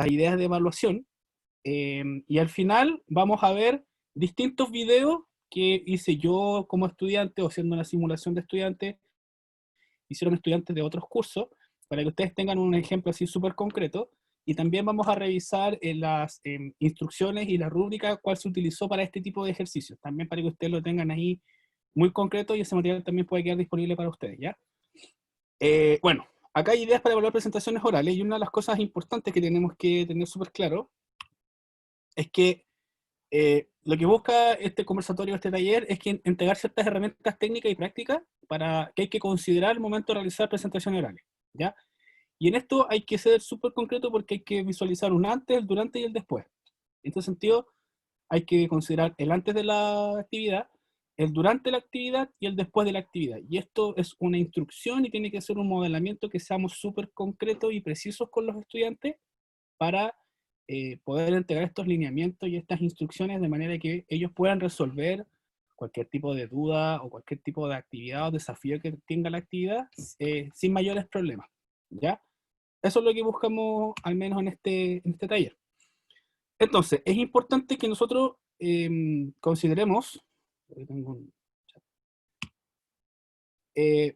ideas de evaluación, y al final vamos a ver distintos videos que hice yo como estudiante o haciendo una simulación de estudiante, hicieron estudiantes de otros cursos, para que ustedes tengan un ejemplo así súper concreto. Y también vamos a revisar las instrucciones y la rúbrica cuál se utilizó para este tipo de ejercicios, también para que ustedes lo tengan ahí muy concreto y ese material también puede quedar disponible para ustedes, ¿ya? Bueno, acá hay ideas para evaluar presentaciones orales y una de las cosas importantes que tenemos que tener súper claro es que lo que busca este conversatorio, este taller, es que entregar ciertas herramientas técnicas y prácticas para que hay que considerar al momento de realizar presentaciones orales, ¿ya? Y en esto hay que ser súper concreto porque hay que visualizar un antes, el durante y el después. En este sentido, hay que considerar el antes de la actividad, el durante la actividad y el después de la actividad. Y esto es una instrucción y tiene que ser un modelamiento que seamos súper concretos y precisos con los estudiantes para poder entregar estos lineamientos y estas instrucciones de manera que ellos puedan resolver cualquier tipo de duda o cualquier tipo de actividad o desafío que tenga la actividad sin mayores problemas, ¿ya? Eso es lo que buscamos al menos en este taller. Entonces, es importante que nosotros consideremos eh,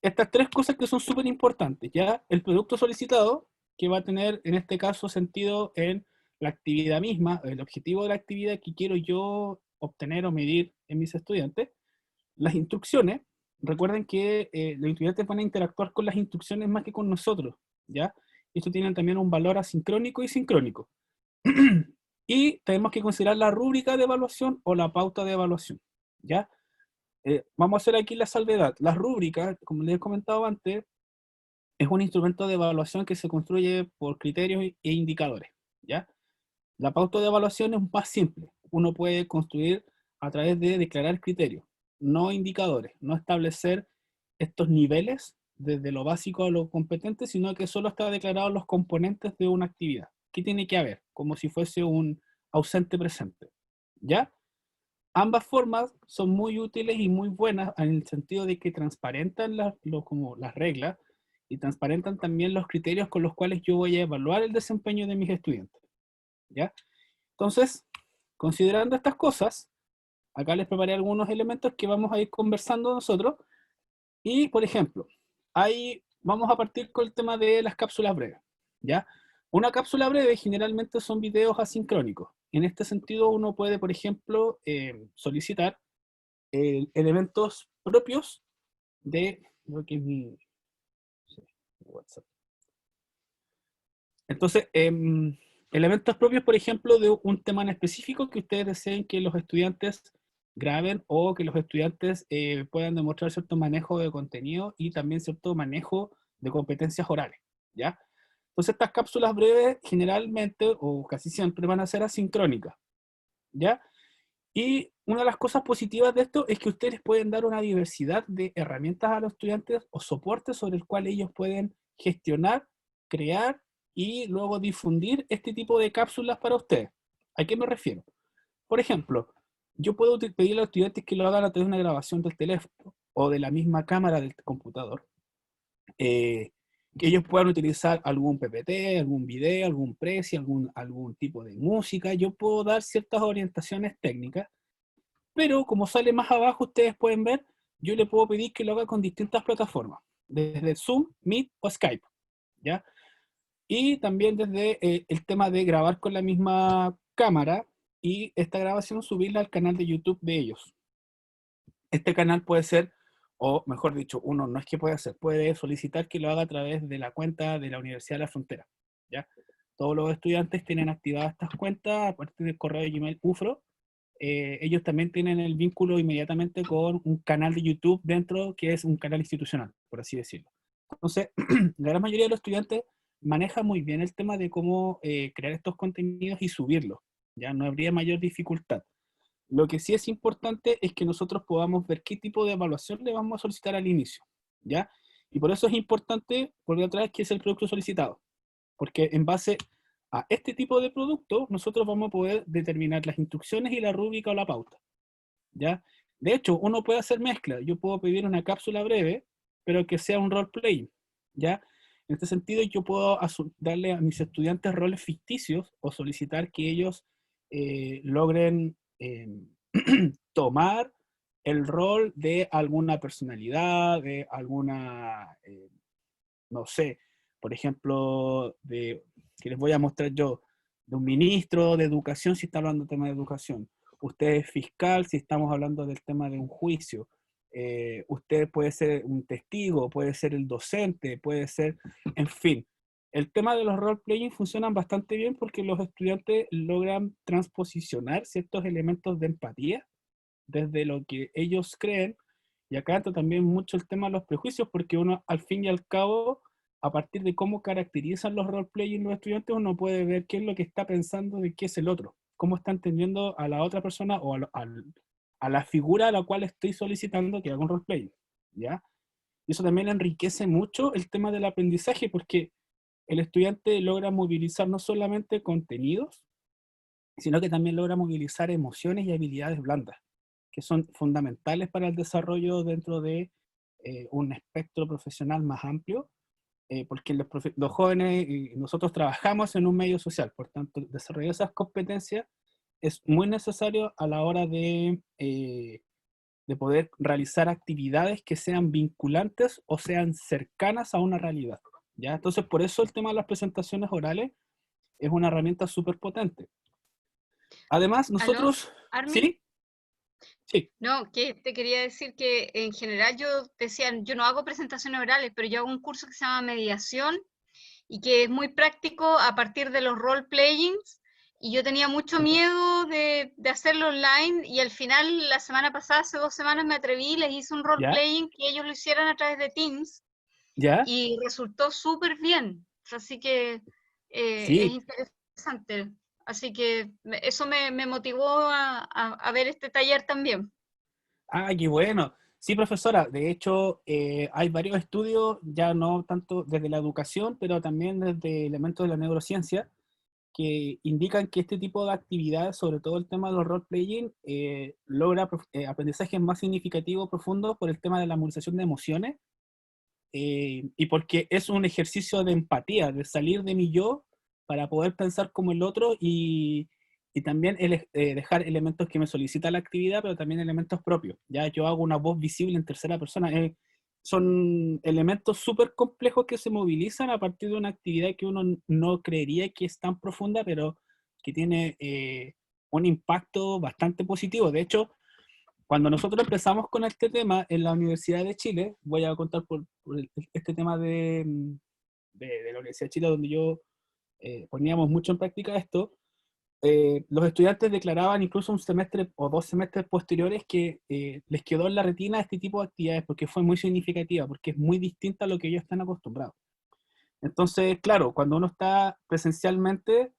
estas tres cosas que son súper importantes, ¿ya? El producto solicitado, que va a tener en este caso sentido en la actividad misma, el objetivo de la actividad que quiero yo obtener o medir en mis estudiantes. Las instrucciones, recuerden que los estudiantes van a interactuar con las instrucciones más que con nosotros, ¿ya? Esto tiene también un valor asincrónico y sincrónico. Y tenemos que considerar la rúbrica de evaluación o la pauta de evaluación, ¿ya? Vamos a hacer aquí la salvedad. Las rúbricas, como les he comentado antes, es un instrumento de evaluación que se construye por criterios e indicadores, ¿ya? La pauta de evaluación es más simple. Uno puede construir a través de declarar criterios, no indicadores, no establecer estos niveles desde lo básico a lo competente, sino que solo está declarado los componentes de una actividad. ¿Qué tiene que haber? Como si fuese un ausente presente, ¿ya? Ambas formas son muy útiles y muy buenas en el sentido de que transparentan como las reglas y transparentan también los criterios con los cuales yo voy a evaluar el desempeño de mis estudiantes, ¿ya? Entonces, considerando estas cosas, acá les preparé algunos elementos que vamos a ir conversando nosotros. Y, por ejemplo, ahí vamos a partir con el tema de las cápsulas breves, ¿ya? Una cápsula breve generalmente son videos asincrónicos. En este sentido, uno puede, por ejemplo, solicitar elementos propios de lo que es sí, WhatsApp. Entonces, elementos propios, por ejemplo, de un tema en específico que ustedes deseen que los estudiantes graben o que los estudiantes puedan demostrar cierto manejo de contenido y también cierto manejo de competencias orales, ¿ya? Entonces estas cápsulas breves generalmente o casi siempre van a ser asincrónicas, ¿ya? Y una de las cosas positivas de esto es que ustedes pueden dar una diversidad de herramientas a los estudiantes o soportes sobre el cual ellos pueden gestionar, crear y luego difundir este tipo de cápsulas para ustedes. ¿A qué me refiero? Por ejemplo, yo puedo pedirle a los estudiantes que lo hagan a través de una grabación del teléfono o de la misma cámara del computador, que ellos puedan utilizar algún PPT, algún video, algún Prezi, algún tipo de música. Yo puedo dar ciertas orientaciones técnicas, pero como sale más abajo, ustedes pueden ver, yo le puedo pedir que lo haga con distintas plataformas, desde Zoom, Meet o Skype, ¿ya? Y también desde el tema de grabar con la misma cámara y esta grabación subirla al canal de YouTube de ellos. Este canal puede ser, o mejor dicho, uno no es que puede hacer, puede solicitar que lo haga a través de la cuenta de la Universidad de la Frontera, ¿ya? Todos los estudiantes tienen activadas estas cuentas a partir del correo de Gmail UFRO. Ellos también tienen el vínculo inmediatamente con un canal de YouTube dentro, que es un canal institucional, por así decirlo. Entonces, la gran mayoría de los estudiantes maneja muy bien el tema de cómo crear estos contenidos y subirlos. Ya no habría mayor dificultad. Lo que sí es importante es que nosotros podamos ver qué tipo de evaluación le vamos a solicitar al inicio, ¿ya? Y por eso es importante, por otra vez, que es el producto solicitado. Porque en base a este tipo de producto, nosotros vamos a poder determinar las instrucciones y la rúbrica o la pauta, ¿ya? De hecho, uno puede hacer mezcla. Yo puedo pedir una cápsula breve, pero que sea un role-playing, ¿ya? En este sentido, yo puedo darle a mis estudiantes roles ficticios o solicitar que ellos logren tomar el rol de alguna personalidad, de alguna, no sé, por ejemplo, que les voy a mostrar yo, de un ministro de educación si está hablando del tema de educación. Usted es fiscal si estamos hablando del tema de un juicio. Usted puede ser un testigo, puede ser el docente, puede ser, en fin. El tema de los role-playing funcionan bastante bien porque los estudiantes logran transposicionar ciertos elementos de empatía desde lo que ellos creen, y acá entra también mucho el tema de los prejuicios, porque uno al fin y al cabo, a partir de cómo caracterizan los roleplaying los estudiantes, uno puede ver qué es lo que está pensando de qué es el otro, cómo está entendiendo a la otra persona o a la figura a la cual estoy solicitando que haga un roleplay, ¿ya? Y eso también enriquece mucho el tema del aprendizaje, porque el estudiante logra movilizar no solamente contenidos, sino que también logra movilizar emociones y habilidades blandas, que son fundamentales para el desarrollo dentro de un espectro profesional más amplio, porque los jóvenes y nosotros trabajamos en un medio social, por tanto, desarrollar esas competencias es muy necesario a la hora de poder realizar actividades que sean vinculantes o sean cercanas a una realidad, ¿ya? Entonces, por eso el tema de las presentaciones orales es una herramienta súper potente. Además, ¿Aló, nosotros, Armin? ¿sí? Sí. No, que te quería decir que en general yo decía, yo no hago presentaciones orales, pero yo hago un curso que se llama mediación y que es muy práctico a partir de los role playings. Y yo tenía mucho miedo de hacerlo online y al final, la semana pasada, hace 2 semanas, me atreví, les hice un role ¿Ya? playing que ellos lo hicieran a través de Teams ¿Ya? y resultó súper bien. Así que es Sí. interesante. Así que eso me motivó a ver este taller también. Ah, qué bueno. Sí, profesora. De hecho, hay varios estudios, ya no tanto desde la educación, pero también desde elementos de la neurociencia, que indican que este tipo de actividades, sobre todo el tema de los role-playing, logra aprendizajes más significativos, profundos, por el tema de la movilización de emociones, y porque es un ejercicio de empatía, de salir de mi yo para poder pensar como el otro y también dejar elementos que me solicita la actividad, pero también elementos propios. Ya yo hago una voz visible en tercera persona. Son elementos súper complejos que se movilizan a partir de una actividad que uno no creería que es tan profunda, pero que tiene un impacto bastante positivo. De hecho, cuando nosotros empezamos con este tema en la Universidad de Chile, voy a contar por este tema de la Universidad de Chile, donde yo poníamos mucho en práctica esto, los estudiantes declaraban incluso un semestre o 2 semestres posteriores que les quedó en la retina este tipo de actividades porque fue muy significativa, porque es muy distinta a lo que ellos están acostumbrados. Entonces, claro, cuando uno está presencialmente,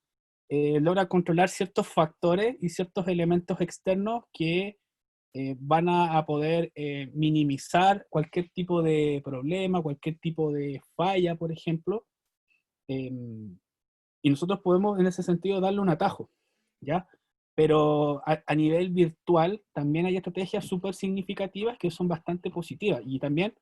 logra controlar ciertos factores y ciertos elementos externos que van a poder minimizar cualquier tipo de problema, cualquier tipo de falla, por ejemplo, y nosotros podemos en ese sentido darle un atajo, ¿ya? Pero a nivel virtual también hay estrategias súper significativas que son bastante positivas, y también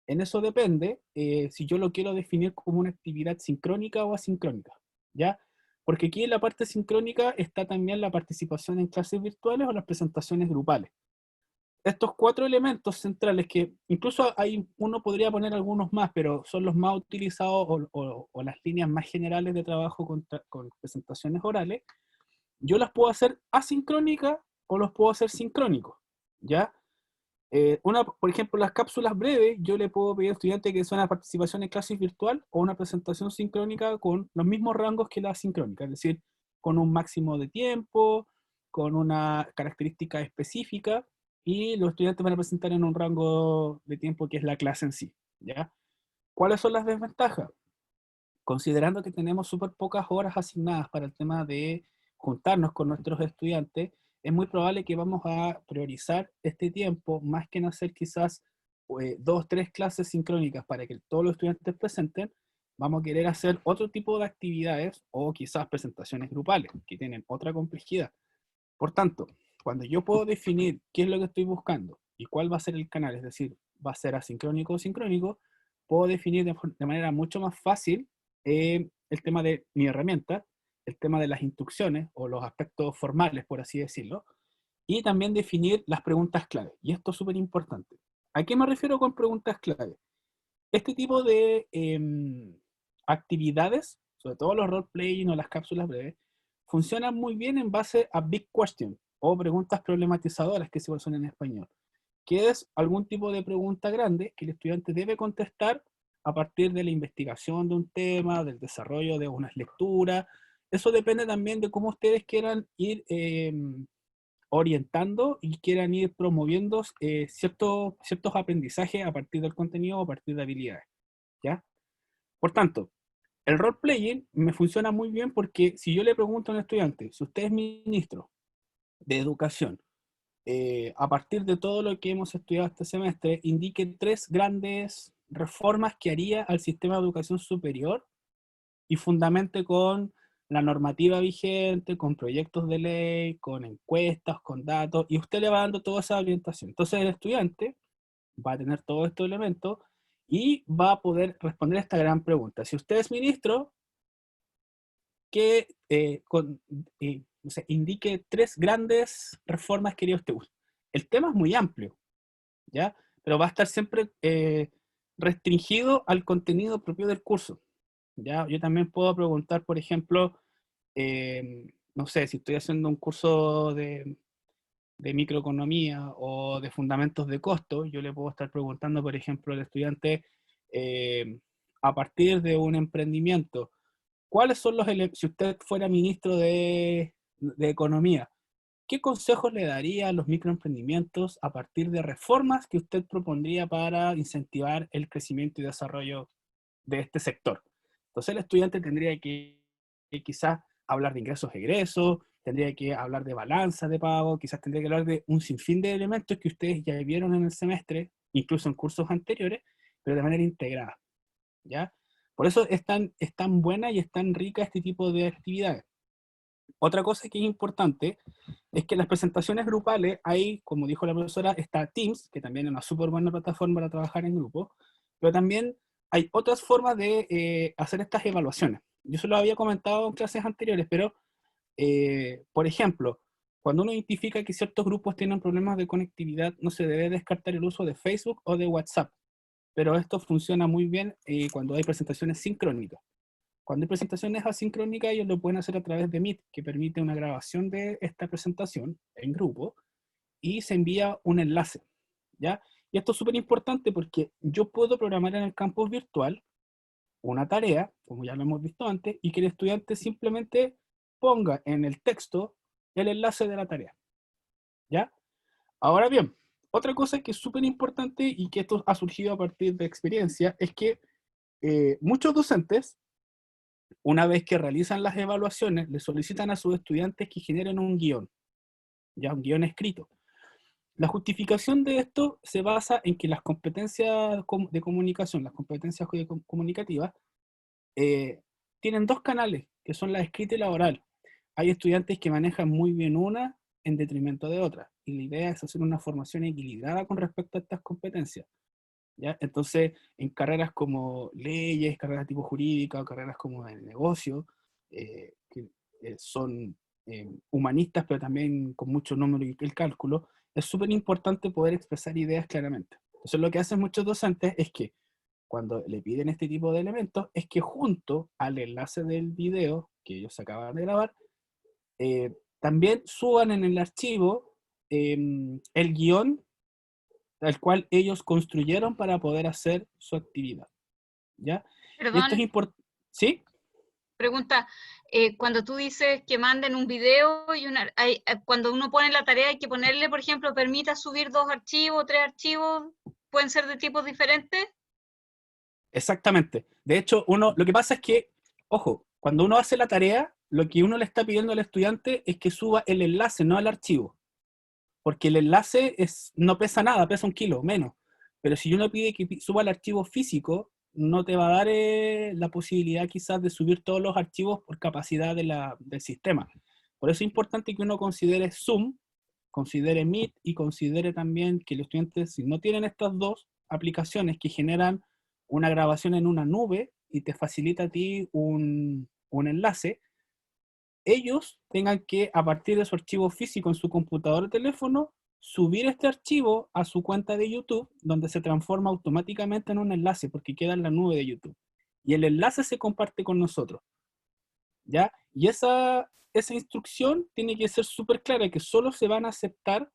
en eso depende si yo lo quiero definir como una actividad sincrónica o asincrónica, ¿ya? Porque aquí en la parte sincrónica está también la participación en clases virtuales o las presentaciones grupales. Estos 4 elementos centrales, que incluso hay, uno podría poner algunos más, pero son los más utilizados o las líneas más generales de trabajo con presentaciones orales, yo las puedo hacer asincrónicas o los puedo hacer sincrónicos, ¿ya? Por ejemplo, las cápsulas breves, yo le puedo pedir al estudiante que sea una participación en clases virtual o una presentación sincrónica con los mismos rangos que la asincrónica, es decir, con un máximo de tiempo, con una característica específica, y los estudiantes van a presentar en un rango de tiempo que es la clase en sí, ¿ya? ¿Cuáles son las desventajas? Considerando que tenemos súper pocas horas asignadas para el tema de juntarnos con nuestros estudiantes, es muy probable que vamos a priorizar este tiempo más que en hacer quizás 2, 3 clases sincrónicas para que todos los estudiantes presenten. Vamos a querer hacer otro tipo de actividades o quizás presentaciones grupales que tienen otra complejidad. Por tanto, cuando yo puedo definir qué es lo que estoy buscando y cuál va a ser el canal, es decir, va a ser asincrónico o sincrónico, puedo definir de manera mucho más fácil el tema de mi herramienta, el tema de las instrucciones o los aspectos formales, por así decirlo, y también definir las preguntas clave. Y esto es súper importante. ¿A qué me refiero con preguntas clave? Este tipo de actividades, sobre todo los role-playing o las cápsulas breves, funcionan muy bien en base a big question o preguntas problematizadoras, que se son en español, que es algún tipo de pregunta grande que el estudiante debe contestar a partir de la investigación de un tema, del desarrollo de unas lecturas. Eso depende también de cómo ustedes quieran ir orientando y quieran ir promoviendo ciertos aprendizajes a partir del contenido o a partir de habilidades, ¿ya? Por tanto, el role-playing me funciona muy bien porque si yo le pregunto a un estudiante, si usted es ministro de educación, a partir de todo lo que hemos estudiado este semestre, indique 3 grandes reformas que haría al sistema de educación superior y fundamente con la normativa vigente, con proyectos de ley, con encuestas, con datos, y usted le va dando toda esa orientación. Entonces el estudiante va a tener todos estos elementos y va a poder responder esta gran pregunta. Si usted es ministro, que no sé, indique 3 grandes reformas que haría usted. El tema es muy amplio, ¿ya? Pero va a estar siempre restringido al contenido propio del curso, ¿ya? Yo también puedo preguntar, por ejemplo, no sé, si estoy haciendo un curso de microeconomía o de fundamentos de costo, yo le puedo estar preguntando, por ejemplo, al estudiante, eh, a partir de un emprendimiento, ¿cuáles son los elementos, si usted fuera ministro de Economía, qué consejos le daría a los microemprendimientos a partir de reformas que usted propondría para incentivar el crecimiento y desarrollo de este sector? Entonces el estudiante tendría que quizás hablar de ingresos-egresos, tendría que hablar de balanza de pago, quizás tendría que hablar de un sinfín de elementos que ustedes ya vieron en el semestre, incluso en cursos anteriores, pero de manera integrada, ¿ya? Por eso es tan buena y es tan rica este tipo de actividades. Otra cosa que es importante es que las presentaciones grupales, ahí, como dijo la profesora, está Teams, que también es una súper buena plataforma para trabajar en grupo, pero también hay otras formas de hacer estas evaluaciones. Yo se lo había comentado en clases anteriores, pero, por ejemplo, cuando uno identifica que ciertos grupos tienen problemas de conectividad, no se debe descartar el uso de Facebook o de WhatsApp, pero esto funciona muy bien cuando hay presentaciones sincrónicas. Cuando hay presentaciones asincrónicas, ellos lo pueden hacer a través de Meet, que permite una grabación de esta presentación en grupo y se envía un enlace, ¿ya? Y esto es súper importante porque yo puedo programar en el campus virtual una tarea, como ya lo hemos visto antes, y que el estudiante simplemente ponga en el texto el enlace de la tarea, ¿ya? Ahora bien, otra cosa que es súper importante y que esto ha surgido a partir de experiencia es que muchos docentes, una vez que realizan las evaluaciones, le solicitan a sus estudiantes que generen un guión, ya un guión escrito. La justificación de esto se basa en que las competencias de comunicación, las competencias comunicativas, tienen 2 canales, que son la escrita y la oral. Hay estudiantes que manejan muy bien una en detrimento de otra, y la idea es hacer una formación equilibrada con respecto a estas competencias, ¿ya? Entonces, en carreras como leyes, carreras tipo jurídica, o carreras como de negocio, que son humanistas, pero también con mucho número y el cálculo, es súper importante poder expresar ideas claramente. Entonces, lo que hacen muchos docentes es que cuando le piden este tipo de elementos, es que junto al enlace del video que ellos acaban de grabar, también suban en el archivo el guión al cual ellos construyeron para poder hacer su actividad, ¿ya? Y esto es Perdón, importante, ¿sí? pregunta, cuando tú dices que manden un video y cuando uno pone la tarea hay que ponerle, por ejemplo, permita subir 2 archivos, 3 archivos, pueden ser de tipos diferentes. Exactamente. De hecho, lo que pasa es que, ojo, cuando uno hace la tarea, lo que uno le está pidiendo al estudiante es que suba el enlace, no el archivo. Porque el enlace no pesa nada, pesa 1 kilo, menos. Pero si uno pide que suba el archivo físico, no te va a dar la posibilidad quizás de subir todos los archivos por capacidad del sistema. Por eso es importante que uno considere Zoom, considere Meet y considere también que los estudiantes, si no tienen estas 2 aplicaciones que generan una grabación en una nube y te facilita a ti un enlace, ellos tengan que, a partir de su archivo físico en su computador o teléfono, subir este archivo a su cuenta de YouTube, donde se transforma automáticamente en un enlace, porque queda en la nube de YouTube. Y el enlace se comparte con nosotros, ¿ya? Y esa instrucción tiene que ser súper clara, que solo se van a aceptar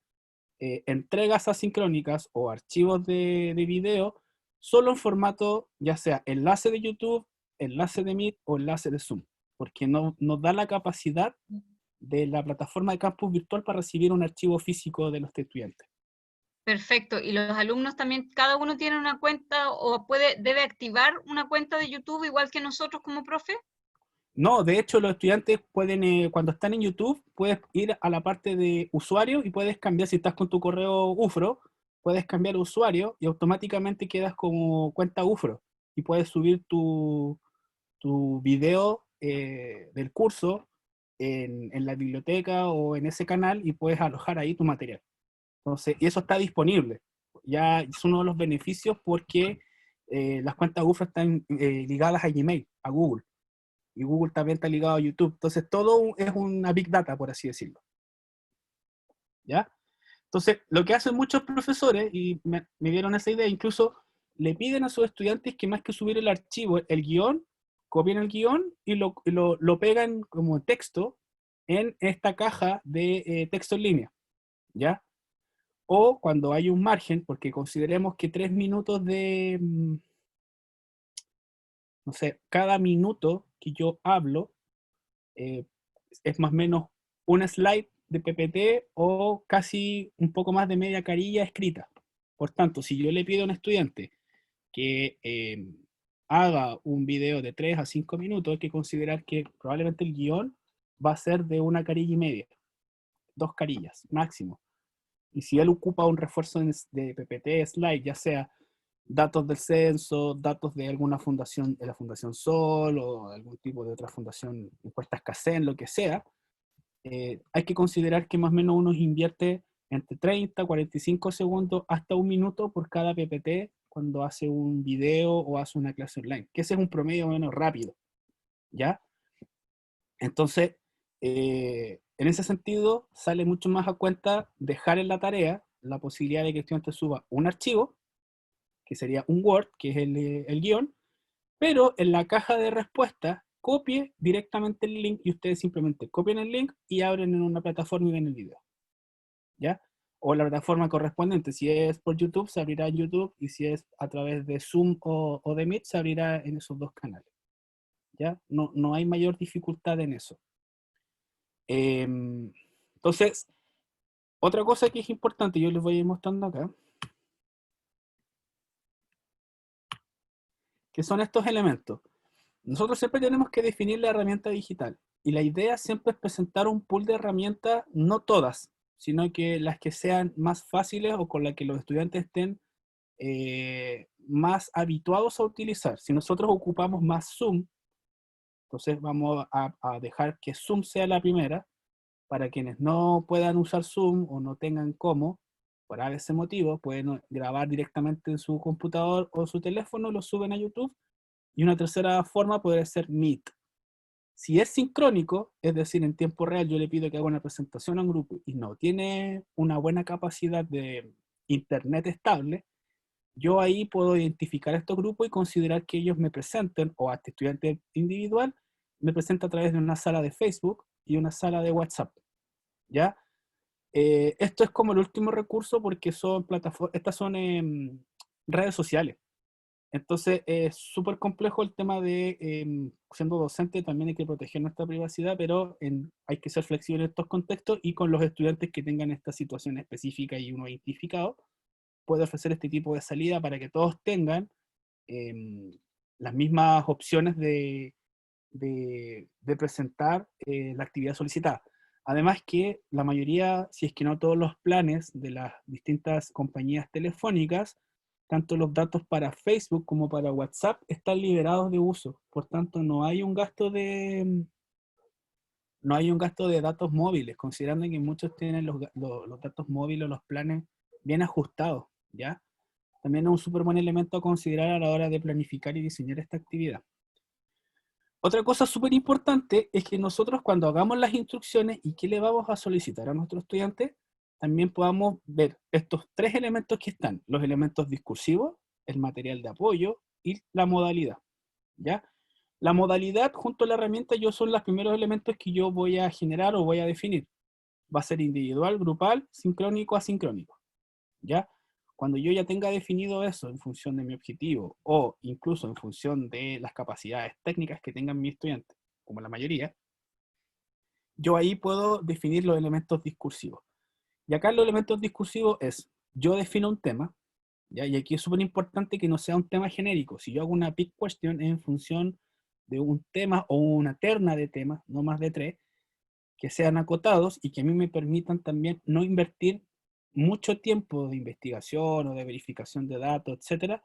entregas asincrónicas o archivos de video, solo en formato, ya sea enlace de YouTube, enlace de Meet o enlace de Zoom, porque no nos da la capacidad de la plataforma de campus virtual para recibir un archivo físico de los estudiantes. Perfecto. ¿Y los alumnos también, cada uno tiene una cuenta o debe activar una cuenta de YouTube igual que nosotros como profe? No, de hecho los estudiantes pueden, cuando están en YouTube, puedes ir a la parte de usuario y puedes cambiar, si estás con tu correo UFRO, puedes cambiar usuario y automáticamente quedas como cuenta UFRO y puedes subir tu video del curso en la biblioteca o en ese canal y puedes alojar ahí tu material. Entonces, y eso está disponible. Ya es uno de los beneficios porque las cuentas UFRO están ligadas a Gmail, a Google. Y Google también está ligado a YouTube. Entonces, todo es una big data, por así decirlo. ¿Ya? Entonces, lo que hacen muchos profesores, y me dieron esa idea, incluso le piden a sus estudiantes que más que subir el archivo, el guión, copien el guión y lo pegan como texto en esta caja de texto en línea, ¿ya? O cuando hay un margen, porque consideremos que 3 minutos de, no sé, cada minuto que yo hablo, eh, es más o menos un slide de PPT o casi un poco más de media carilla escrita. Por tanto, si yo le pido a un estudiante que haga un video de 3 a 5 minutos, hay que considerar que probablemente el guión va a ser de una carilla y media, 2 carillas máximo. Y si él ocupa un refuerzo de PPT, slide, ya sea datos del censo, datos de alguna fundación, de la Fundación Sol o algún tipo de otra fundación, encuestas CACEN, lo que sea, hay que considerar que más o menos uno invierte entre 30, 45 segundos hasta un minuto por cada PPT cuando hace un video o hace una clase online, que ese es un promedio menos rápido, ¿ya? Entonces, en ese sentido, sale mucho más a cuenta dejar en la tarea la posibilidad de que el estudiante suba un archivo, que sería un Word, que es el guión, pero en la caja de respuestas copie directamente el link y ustedes simplemente copian el link y abren en una plataforma y ven el video, ¿ya? O la plataforma correspondiente, si es por YouTube, se abrirá en YouTube, y si es a través de Zoom o de Meet, se abrirá en esos dos canales, ¿ya? No hay mayor dificultad en eso. Entonces, otra cosa que es importante, yo les voy a ir mostrando acá, que son estos elementos. Nosotros siempre tenemos que definir la herramienta digital, y la idea siempre es presentar un pool de herramientas, no todas, sino que las que sean más fáciles o con las que los estudiantes estén más habituados a utilizar. Si nosotros ocupamos más Zoom, entonces vamos a dejar que Zoom sea la primera, para quienes no puedan usar Zoom o no tengan cómo, por ese motivo, pueden grabar directamente en su computador o su teléfono, lo suben a YouTube. Y una tercera forma podría ser Meet. Si es sincrónico, es decir, en tiempo real, yo le pido que haga una presentación a un grupo y no tiene una buena capacidad de internet estable, yo ahí puedo identificar a estos grupos y considerar que ellos me presenten, o a este estudiante individual, me presenta a través de una sala de Facebook y una sala de WhatsApp, ¿ya? Esto es como el último recurso porque son plataformas, estas son redes sociales. Entonces es súper complejo el tema de, siendo docente también hay que proteger nuestra privacidad, pero hay que ser flexible en estos contextos, y con los estudiantes que tengan esta situación específica y uno identificado, puede ofrecer este tipo de salida para que todos tengan las mismas opciones de presentar la actividad solicitada. Además que la mayoría, si es que no todos los planes de las distintas compañías telefónicas, tanto los datos para Facebook como para WhatsApp están liberados de uso. Por tanto, no hay un gasto de datos móviles, considerando que muchos tienen los datos móviles o los planes bien ajustados, ¿ya? también es un súper buen elemento a considerar a la hora de planificar y diseñar esta actividad. Otra cosa súper importante es que nosotros cuando hagamos las instrucciones y qué le vamos a solicitar a nuestros estudiantes, también podamos ver estos tres elementos que están, los elementos discursivos, el material de apoyo y la modalidad, ¿ya? La modalidad junto a la herramienta son los primeros elementos que yo voy a generar o voy a definir. Va a ser individual, grupal, sincrónico, asincrónico, ¿ya? Cuando yo ya tenga definido eso en función de mi objetivo o incluso en función de las capacidades técnicas que tengan mis estudiantes, como la mayoría, yo ahí puedo definir los elementos discursivos. Y acá los elementos discursivos es, yo defino un tema, ¿ya? Y aquí es súper importante que no sea un tema genérico. Si yo hago una big question en función de un tema o una terna de temas, no más de 3, que sean acotados y que a mí me permitan también no invertir mucho tiempo de investigación o de verificación de datos, etcétera,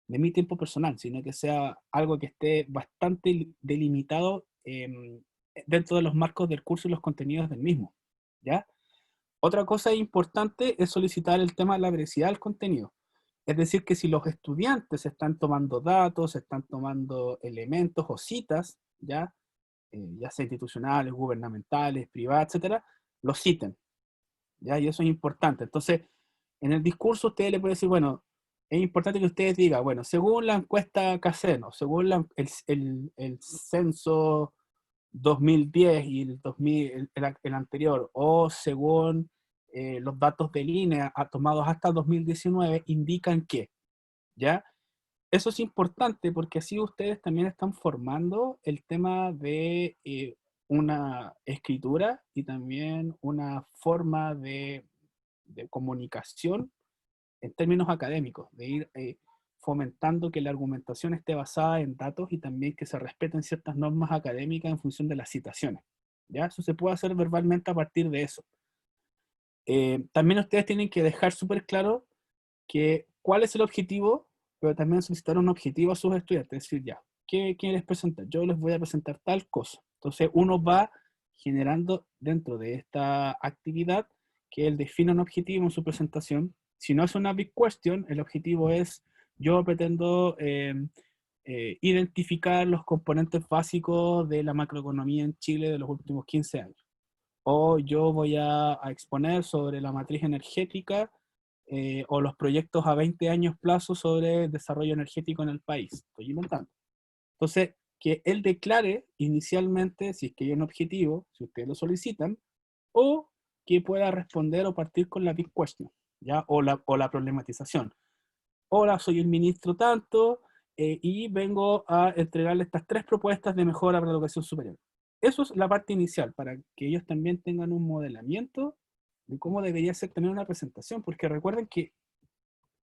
de mi tiempo personal, sino que sea algo que esté bastante delimitado dentro de los marcos del curso y los contenidos del mismo, ¿ya? Otra cosa importante es solicitar el tema de la veracidad del contenido. Es decir, que si los estudiantes están tomando datos, están tomando elementos o citas, ya sea institucionales, gubernamentales, privadas, etcétera, los citen, ¿ya? Y eso es importante. Entonces, en el discurso ustedes le pueden decir, bueno, es importante que ustedes digan, bueno, según la encuesta Caseno, según el censo 2010 y el, 2000, el anterior, o según los datos de línea tomados hasta 2019, indican que, ¿ya? Eso es importante porque así ustedes también están formando el tema de una escritura y también una forma de comunicación en términos académicos, de ir fomentando que la argumentación esté basada en datos y también que se respeten ciertas normas académicas en función de las citaciones. ¿Ya? Eso se puede hacer verbalmente a partir de eso. También ustedes tienen que dejar súper claro que cuál es el objetivo, pero también solicitar un objetivo a sus estudiantes, es decir, ya, ¿qué les presentar? Yo les voy a presentar tal cosa. Entonces uno va generando dentro de esta actividad que él defina un objetivo en su presentación. Si no es una big question, el objetivo es, yo pretendo identificar los componentes básicos de la macroeconomía en Chile de los últimos 15 años. O yo voy a exponer sobre la matriz energética o los proyectos a 20 años plazo sobre desarrollo energético en el país. Estoy inventando. Entonces, que él declare inicialmente si es que hay un objetivo, si ustedes lo solicitan, o que pueda responder o partir con la big question, ¿ya? O la problematización. Hola, soy el ministro tanto y vengo a entregarle estas 3 propuestas de mejora para la educación superior. Eso es la parte inicial, para que ellos también tengan un modelamiento de cómo debería ser también una presentación, porque recuerden que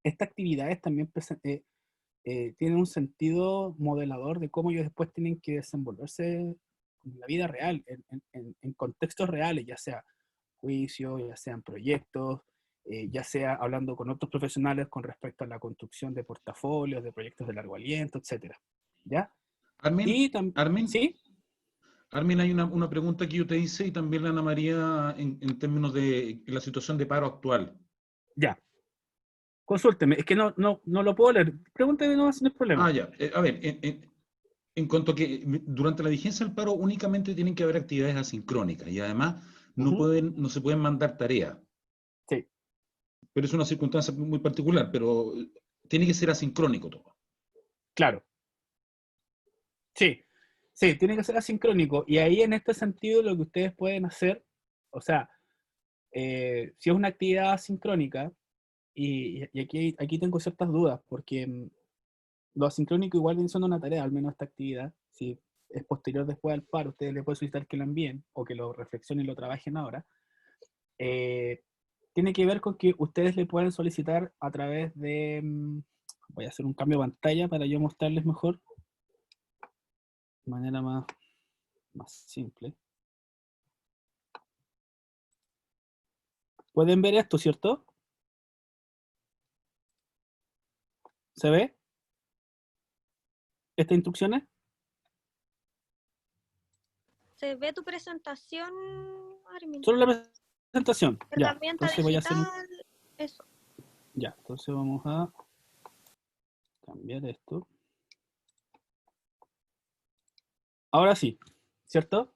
estas actividades también tienen un sentido modelador de cómo ellos después tienen que desenvolverse en la vida real, en contextos reales, ya sea juicios, ya sean proyectos, ya sea hablando con otros profesionales con respecto a la construcción de portafolios, de proyectos de largo aliento, etcétera. ¿Ya? Armin, Y también, Armin, ¿sí? Armin, hay una pregunta que yo te hice y también la Ana María en términos de la situación de paro actual. Ya. Consúlteme, es que no lo puedo leer. Pregúnteme nomás, no es problema. Ya. A ver, en cuanto a que durante la vigencia del paro únicamente tienen que haber actividades asincrónicas y además no se pueden mandar tareas. Sí. Pero es una circunstancia muy particular, pero tiene que ser asincrónico todo. Claro. Sí. Sí, tiene que ser asincrónico. Y ahí en este sentido lo que ustedes pueden hacer, o sea, si es una actividad asincrónica, y aquí tengo ciertas dudas, porque lo asincrónico igual viene siendo una tarea, al menos esta actividad, si es posterior después al paro, ustedes le pueden solicitar que lo envíen o que lo reflexionen y lo trabajen ahora. Tiene que ver con que ustedes le pueden solicitar a través de, voy a hacer un cambio de pantalla para yo mostrarles mejor, de manera más simple. Pueden ver esto, ¿cierto? ¿Se ve? ¿Estas instrucciones? ¿Se ve tu presentación, Armin? Solo la presentación. Ya, Herramienta entonces voy a hacer digital, eso. Ya, entonces vamos a cambiar esto. Ahora sí, ¿cierto?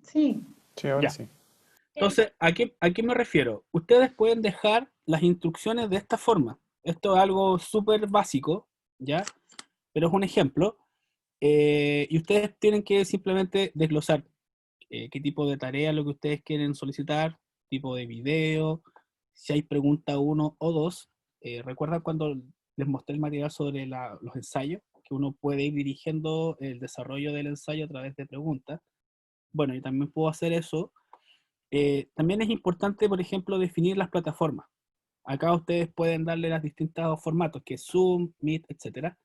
Sí. Sí, ahora Ya. sí. Entonces, ¿a qué me refiero? Ustedes pueden dejar las instrucciones de esta forma. Esto es algo súper básico, ¿ya? Pero es un ejemplo. Y ustedes tienen que simplemente desglosar qué tipo de tarea es lo que ustedes quieren solicitar, tipo de video, si hay pregunta 1 o 2. ¿Recuerdan cuando les mostré el material sobre los ensayos? Que uno puede ir dirigiendo el desarrollo del ensayo a través de preguntas. Bueno, yo también puedo hacer eso. También es importante, por ejemplo, definir las plataformas. Acá ustedes pueden darle los distintos formatos, que es Zoom, Meet, etc.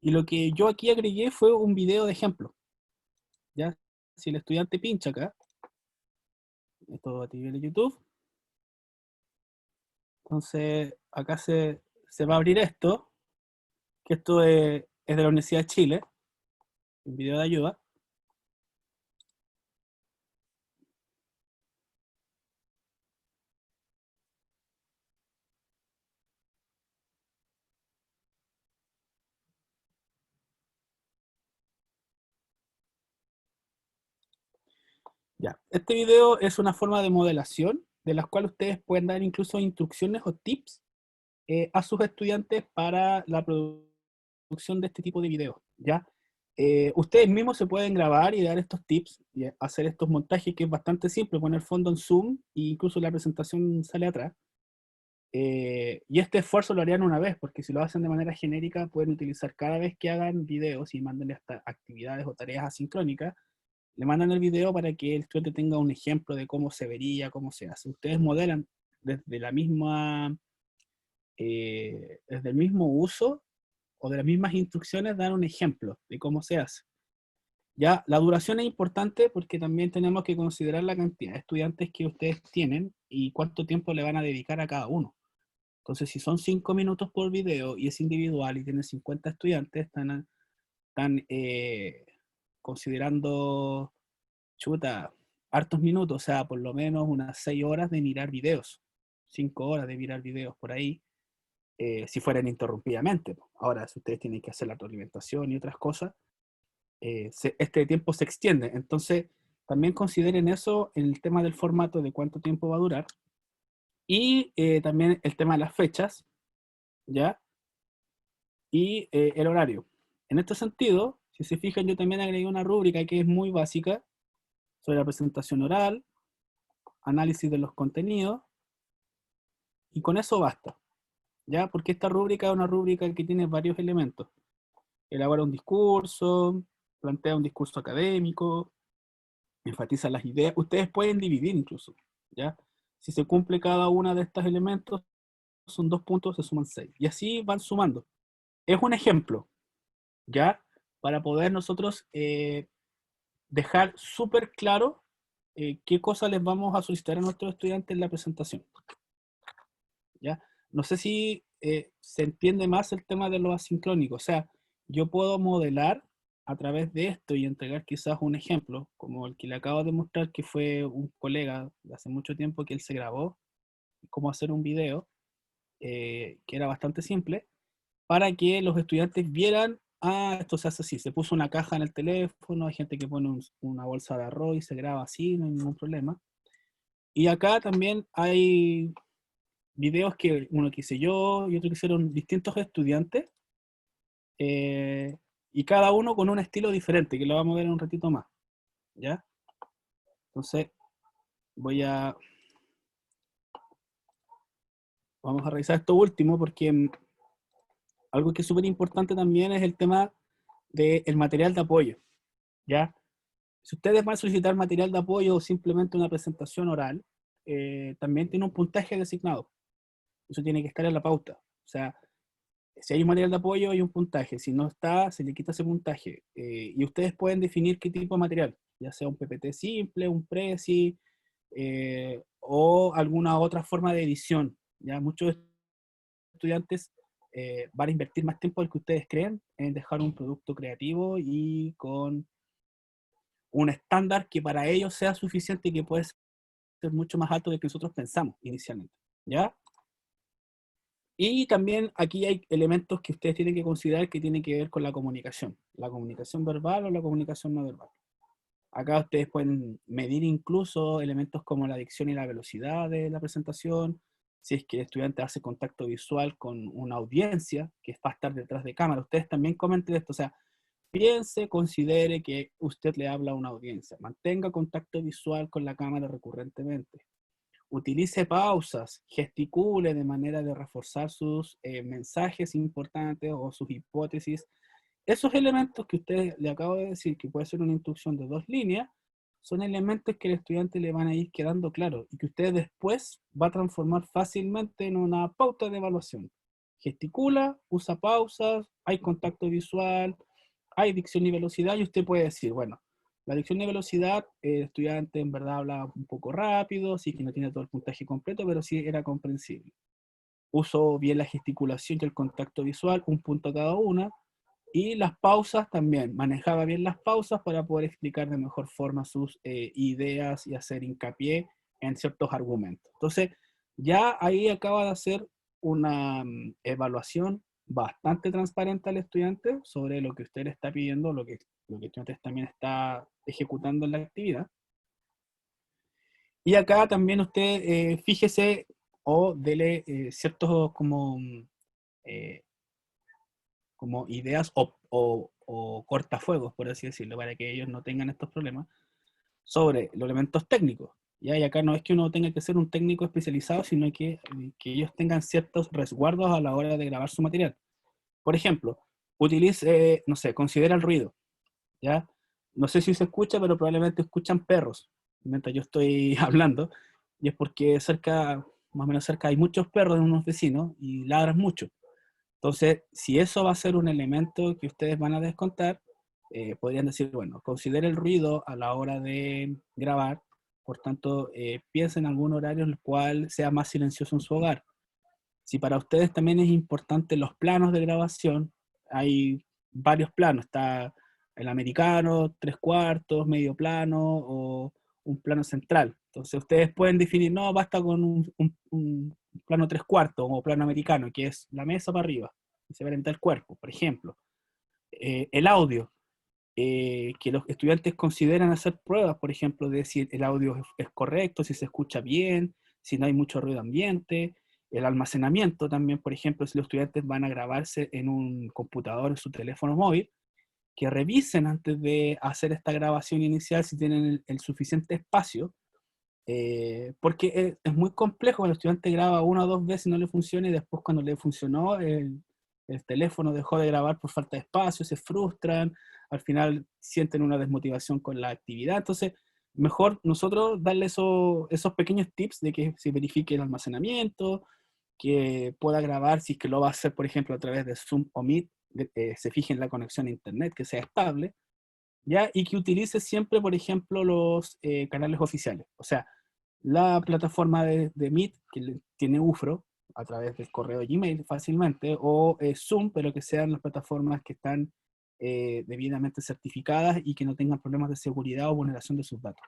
Y lo que yo aquí agregué fue un video de ejemplo. ¿Ya? Si el estudiante pincha acá, esto va a nivel de YouTube, entonces acá se va a abrir esto, que esto es de la Universidad de Chile, un video de ayuda. Ya, este video es una forma de modelación de las cuales ustedes pueden dar incluso instrucciones o tips a sus estudiantes para la producción de este tipo de videos, ¿ya? Ustedes mismos se pueden grabar y dar estos tips y hacer estos montajes, que es bastante simple, poner fondo en Zoom e incluso la presentación sale atrás. Y este esfuerzo lo harían una vez, porque si lo hacen de manera genérica pueden utilizar cada vez que hagan videos y mándenle hasta actividades o tareas asincrónicas, le mandan el video para que el estudiante tenga un ejemplo de cómo se vería, cómo se hace. Ustedes modelan desde la misma, desde el mismo uso o de las mismas instrucciones, dan un ejemplo de cómo se hace. Ya, la duración es importante porque también tenemos que considerar la cantidad de estudiantes que ustedes tienen y cuánto tiempo le van a dedicar a cada uno. Entonces, si son 5 minutos por video y es individual y tienen 50 estudiantes, están considerando, chuta, hartos minutos, o sea, por lo menos unas 6 horas de mirar videos, 5 horas de mirar videos por ahí, si fueran interrumpidamente. Ahora, si ustedes tienen que hacer la retroalimentación y otras cosas, este tiempo se extiende. Entonces, también consideren eso en el tema del formato, de cuánto tiempo va a durar, y también el tema de las fechas, ¿ya? Y el horario. En este sentido, si se fijan, yo también agregué una rúbrica que es muy básica sobre la presentación oral, análisis de los contenidos, y con eso basta, ¿ya? Porque esta rúbrica es una rúbrica que tiene varios elementos. Elabora un discurso, plantea un discurso académico, enfatiza las ideas. Ustedes pueden dividir incluso, ¿ya? Si se cumple cada uno de estos elementos, son 2 puntos, se suman 6. Y así van sumando. Es un ejemplo, ¿ya? Para poder nosotros dejar súper claro qué cosas les vamos a solicitar a nuestros estudiantes en la presentación, ¿ya? No sé si se entiende más el tema de lo asincrónico. O sea, yo puedo modelar a través de esto y entregar quizás un ejemplo, como el que le acabo de mostrar, que fue un colega de hace mucho tiempo que él se grabó, cómo hacer un video, que era bastante simple, para que los estudiantes vieran, ah, esto se hace así, se puso una caja en el teléfono, hay gente que pone una bolsa de arroz y se graba así, no hay ningún problema. Y acá también hay videos que uno que hice yo y otro que hicieron distintos estudiantes, y cada uno con un estilo diferente, que lo vamos a ver en un ratito más, ¿ya? Entonces, vamos a revisar esto último, porque algo que es súper importante también es el tema del material de apoyo, ¿ya? Si ustedes van a solicitar material de apoyo o simplemente una presentación oral, también tiene un puntaje designado. Eso tiene que estar en la pauta. O sea, si hay un material de apoyo, hay un puntaje. Si no está, se le quita ese puntaje. Y ustedes pueden definir qué tipo de material, ya sea un PPT simple, un Prezi, o alguna otra forma de edición. Ya muchos estudiantes van a invertir más tiempo del que ustedes creen en dejar un producto creativo y con un estándar que para ellos sea suficiente y que puede ser mucho más alto de lo que nosotros pensamos inicialmente, ¿ya? Y también aquí hay elementos que ustedes tienen que considerar que tienen que ver con la comunicación verbal o la comunicación no verbal. Acá ustedes pueden medir incluso elementos como la dicción y la velocidad de la presentación, si es que el estudiante hace contacto visual con una audiencia que va a estar detrás de cámara. Ustedes también comenten esto, o sea, piense, considere que usted le habla a una audiencia, mantenga contacto visual con la cámara recurrentemente, utilice pausas, gesticule de manera de reforzar sus mensajes importantes o sus hipótesis. Esos elementos que ustedes le acabo de decir, que puede ser una instrucción de 2 líneas, son elementos que al estudiante le van a ir quedando claros y que usted después va a transformar fácilmente en una pauta de evaluación. Gesticula, usa pausas, hay contacto visual, hay dicción y velocidad, y usted puede decir, bueno, la dicción y velocidad, el estudiante en verdad habla un poco rápido, sí que no tiene todo el puntaje completo, pero sí era comprensible. Uso bien la gesticulación y el contacto visual, un punto cada una, y las pausas también, manejaba bien las pausas para poder explicar de mejor forma sus ideas y hacer hincapié en ciertos argumentos. Entonces, ya ahí acaba de hacer una evaluación bastante transparente al estudiante sobre lo que usted le está pidiendo, lo que el estudiante también está ejecutando en la actividad. Y acá también usted fíjese o dele ciertos eh, como ideas o cortafuegos, por así decirlo, para que ellos no tengan estos problemas, sobre los elementos técnicos. ¿Ya? Y acá no es que uno tenga que ser un técnico especializado, sino que ellos tengan ciertos resguardos a la hora de grabar su material. Por ejemplo, utilice, no sé, considera el ruido. ¿Ya? No sé si se escucha, pero probablemente escuchan perros mientras yo estoy hablando, y es porque cerca, más o menos cerca, hay muchos perros de unos vecinos y ladran mucho. Entonces, si eso va a ser un elemento que ustedes van a descontar, podrían decir, bueno, considere el ruido a la hora de grabar, por tanto, piensen en algún horario en el cual sea más silencioso en su hogar. Si para ustedes también es importante los planos de grabación, hay varios planos, está el americano, 3/4, medio plano o un plano central. Entonces ustedes pueden definir, no, basta con un plano 3/4 o plano americano, que es la mesa para arriba, y se ve el cuerpo, por ejemplo. El audio, que los estudiantes consideran hacer pruebas, por ejemplo, de si el audio es correcto, si se escucha bien, si no hay mucho ruido ambiente. El almacenamiento también, por ejemplo, si los estudiantes van a grabarse en un computador, en su teléfono móvil, que revisen antes de hacer esta grabación inicial si tienen el suficiente espacio, porque es muy complejo cuando el estudiante graba 1 o 2 veces y no le funciona, y después cuando le funcionó, el teléfono dejó de grabar por falta de espacio, se frustran, al final sienten una desmotivación con la actividad. Entonces, mejor nosotros darle esos pequeños tips de que se verifique el almacenamiento, que pueda grabar, si es que lo va a hacer, por ejemplo, a través de Zoom o Meet, se fije en la conexión a internet, que sea estable, ¿ya? Y que utilice siempre, por ejemplo, los canales oficiales. O sea, la plataforma de Meet, que tiene UFRO, a través del correo Gmail fácilmente, o Zoom, pero que sean las plataformas que están debidamente certificadas y que no tengan problemas de seguridad o vulneración de sus datos,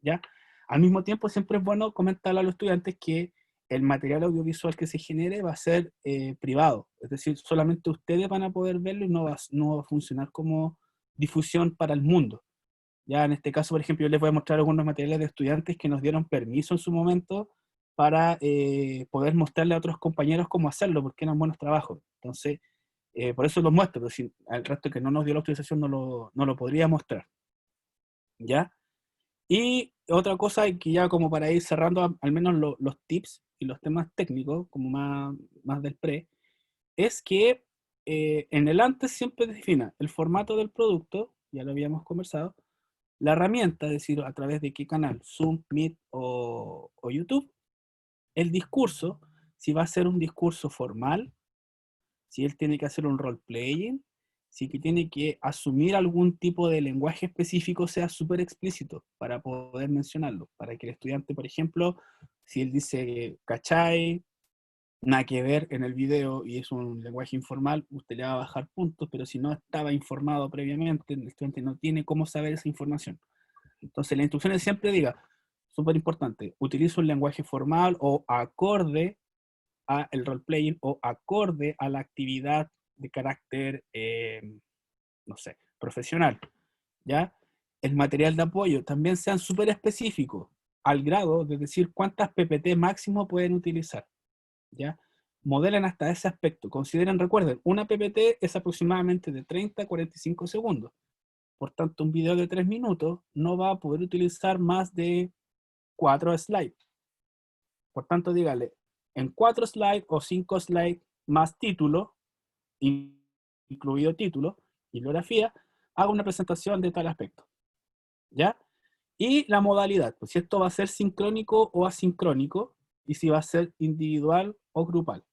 ¿ya? Al mismo tiempo, siempre es bueno comentarle a los estudiantes que el material audiovisual que se genere va a ser privado, es decir, solamente ustedes van a poder verlo y no va a funcionar como difusión para el mundo. Ya en este caso, por ejemplo, yo les voy a mostrar algunos materiales de estudiantes que nos dieron permiso en su momento para poder mostrarle a otros compañeros cómo hacerlo, porque eran buenos trabajos. Entonces, por eso los muestro, pero si al resto que no nos dio la autorización no lo podría mostrar. ¿Ya? Y otra cosa que ya como para ir cerrando al menos los tips y los temas técnicos, como más del pre, es que en el antes siempre defina el formato del producto, ya lo habíamos conversado, la herramienta, es decir, a través de qué canal, Zoom, Meet o YouTube, el discurso, si va a ser un discurso formal, si él tiene que hacer un role-playing, si que tiene que asumir algún tipo de lenguaje específico, sea súper explícito para poder mencionarlo, para que el estudiante, por ejemplo, si él dice cachai, nada que ver en el video y es un lenguaje informal, usted le va a bajar puntos, pero si no estaba informado previamente, el estudiante no tiene cómo saber esa información. Entonces, la instrucción siempre diga, súper importante, utiliza un lenguaje formal o acorde a el role-playing o acorde a la actividad de carácter, no sé, profesional, ¿ya? El material de apoyo también sean súper específicos, al grado de decir cuántas PPT máximo pueden utilizar, ¿ya? Modelen hasta ese aspecto. Consideren, recuerden, una PPT es aproximadamente de 30 a 45 segundos. Por tanto, un video de 3 minutos no va a poder utilizar más de 4 slides. Por tanto, dígale, en 4 slides o 5 slides más título, incluido título, bibliografía, haga una presentación de tal aspecto, ¿ya? Y la modalidad, pues si esto va a ser sincrónico o asincrónico, y si va a ser individual o grupal,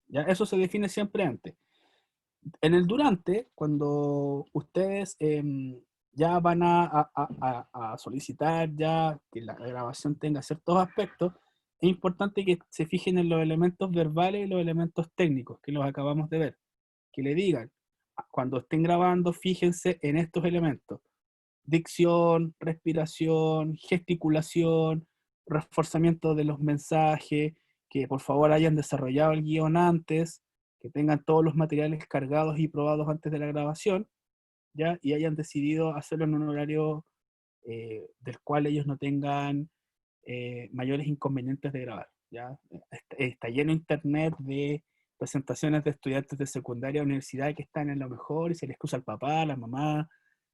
¿ya? Eso se define siempre antes. En el durante, cuando ustedes ya van a solicitar ya que la grabación tenga ciertos aspectos, es importante que se fijen en los elementos verbales y los elementos técnicos que los acabamos de ver. Que le digan, cuando estén grabando, fíjense en estos elementos: dicción, respiración, gesticulación, reforzamiento de los mensajes, que por favor hayan desarrollado el guión antes, que tengan todos los materiales cargados y probados antes de la grabación, ¿ya? Y hayan decidido hacerlo en un horario del cual ellos no tengan mayores inconvenientes de grabar, ¿ya? Está lleno internet de presentaciones de estudiantes de secundaria o universidad que están en lo mejor y se les cruza el papá, la mamá,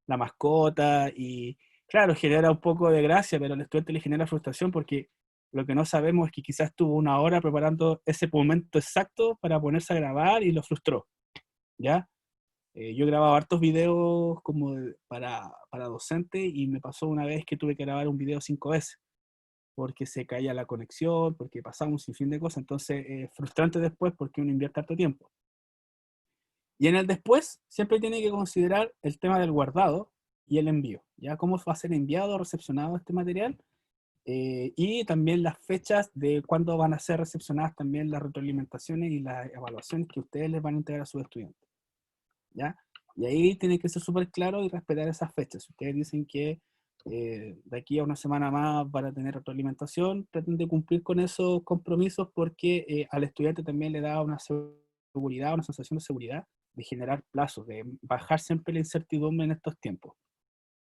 la mascota, y claro, genera un poco de gracia, pero al estudiante le genera frustración porque lo que no sabemos es que quizás estuvo una hora preparando ese momento exacto para ponerse a grabar y lo frustró, ¿ya? Yo he grabado hartos videos como para docentes y me pasó una vez que tuve que grabar un video 5 veces porque se caía la conexión, porque pasaba un sinfín de cosas, entonces frustrante después porque uno invierte harto tiempo. Y en el después siempre tiene que considerar el tema del guardado y el envío, ¿ya? Cómo va a ser enviado o recepcionado este material, y también las fechas de cuándo van a ser recepcionadas también las retroalimentaciones y las evaluaciones que ustedes les van a entregar a sus estudiantes, ¿ya? Y ahí tiene que ser súper claro y respetar esas fechas. Si ustedes dicen que de aquí a una semana más van a tener retroalimentación, traten de cumplir con esos compromisos porque al estudiante también le da una seguridad, una sensación de seguridad, de generar plazos, de bajar siempre la incertidumbre en estos tiempos,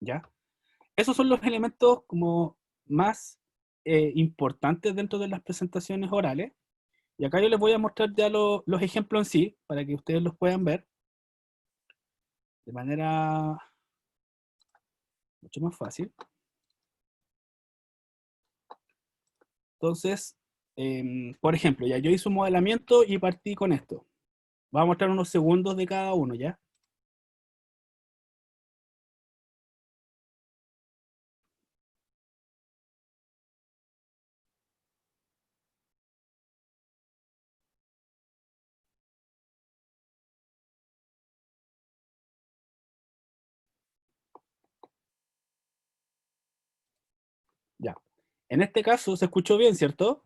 ¿ya? Esos son los elementos como más importantes dentro de las presentaciones orales. Y acá yo les voy a mostrar ya los ejemplos en sí, para que ustedes los puedan ver de manera mucho más fácil. Entonces, por ejemplo, ya yo hice un modelamiento y partí con esto. Voy a mostrar unos segundos de cada uno, ¿ya? Ya. En este caso se escuchó bien, ¿cierto?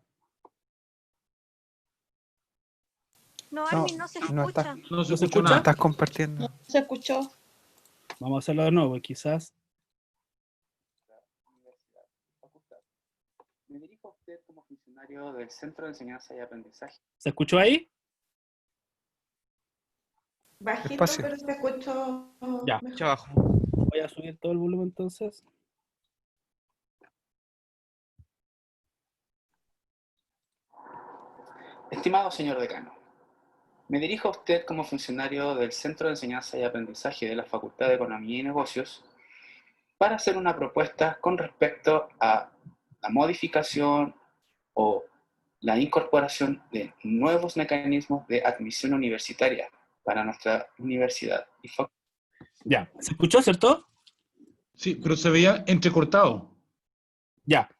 No, No, Armin, no se no escucha. estás, No se ¿No se escuchó no escucha? nada. estás compartiendo. Se escuchó. Vamos a hacerlo de nuevo, quizás. Me dirijo a usted como funcionario del Centro de Enseñanza y Aprendizaje. ¿Se escuchó ahí? Bajito, Despacio. pero se escuchó Ya. mejor. Abajo. Voy a subir todo el volumen entonces. Estimado señor decano, me dirijo a usted como funcionario del Centro de Enseñanza y Aprendizaje de la Facultad de Economía y Negocios para hacer una propuesta con respecto a la modificación o la incorporación de nuevos mecanismos de admisión universitaria para nuestra universidad y facultad. Ya, ¿se escuchó, cierto? Sí, pero se veía entrecortado. Ya.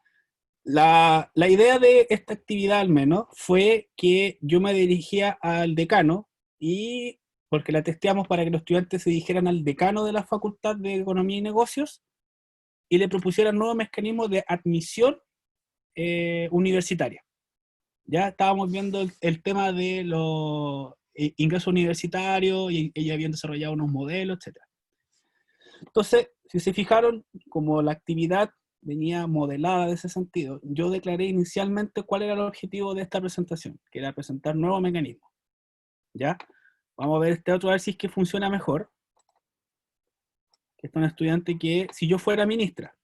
La idea de esta actividad, al menos, fue que yo me dirigía al decano, y porque la testeamos para que los estudiantes se dirigieran al decano de la Facultad de Economía y Negocios y le propusieran nuevos mecanismos de admisión universitaria. Ya estábamos viendo el tema de los ingresos universitarios y ellos habían desarrollado unos modelos, etc. Entonces, si se fijaron, como la actividad venía modelada de ese sentido, yo declaré inicialmente cuál era el objetivo de esta presentación, que era presentar nuevos mecanismos. ¿Ya? Vamos a ver este otro, a ver si es que funciona mejor. Este es un estudiante que, si yo fuera ministra,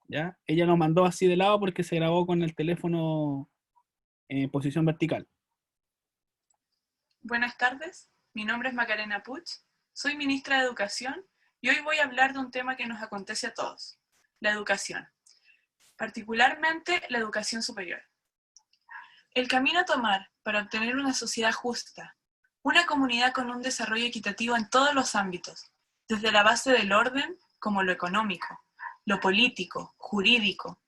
¿ya? Ella lo mandó así de lado porque se grabó con el teléfono en posición vertical. Buenas tardes, mi nombre es Macarena Puig, soy ministra de Educación y hoy voy a hablar de un tema que nos acontece a todos, la educación, particularmente la educación superior. El camino a tomar para obtener una sociedad justa, una comunidad con un desarrollo equitativo en todos los ámbitos, desde la base del orden, como lo económico, lo político, jurídico,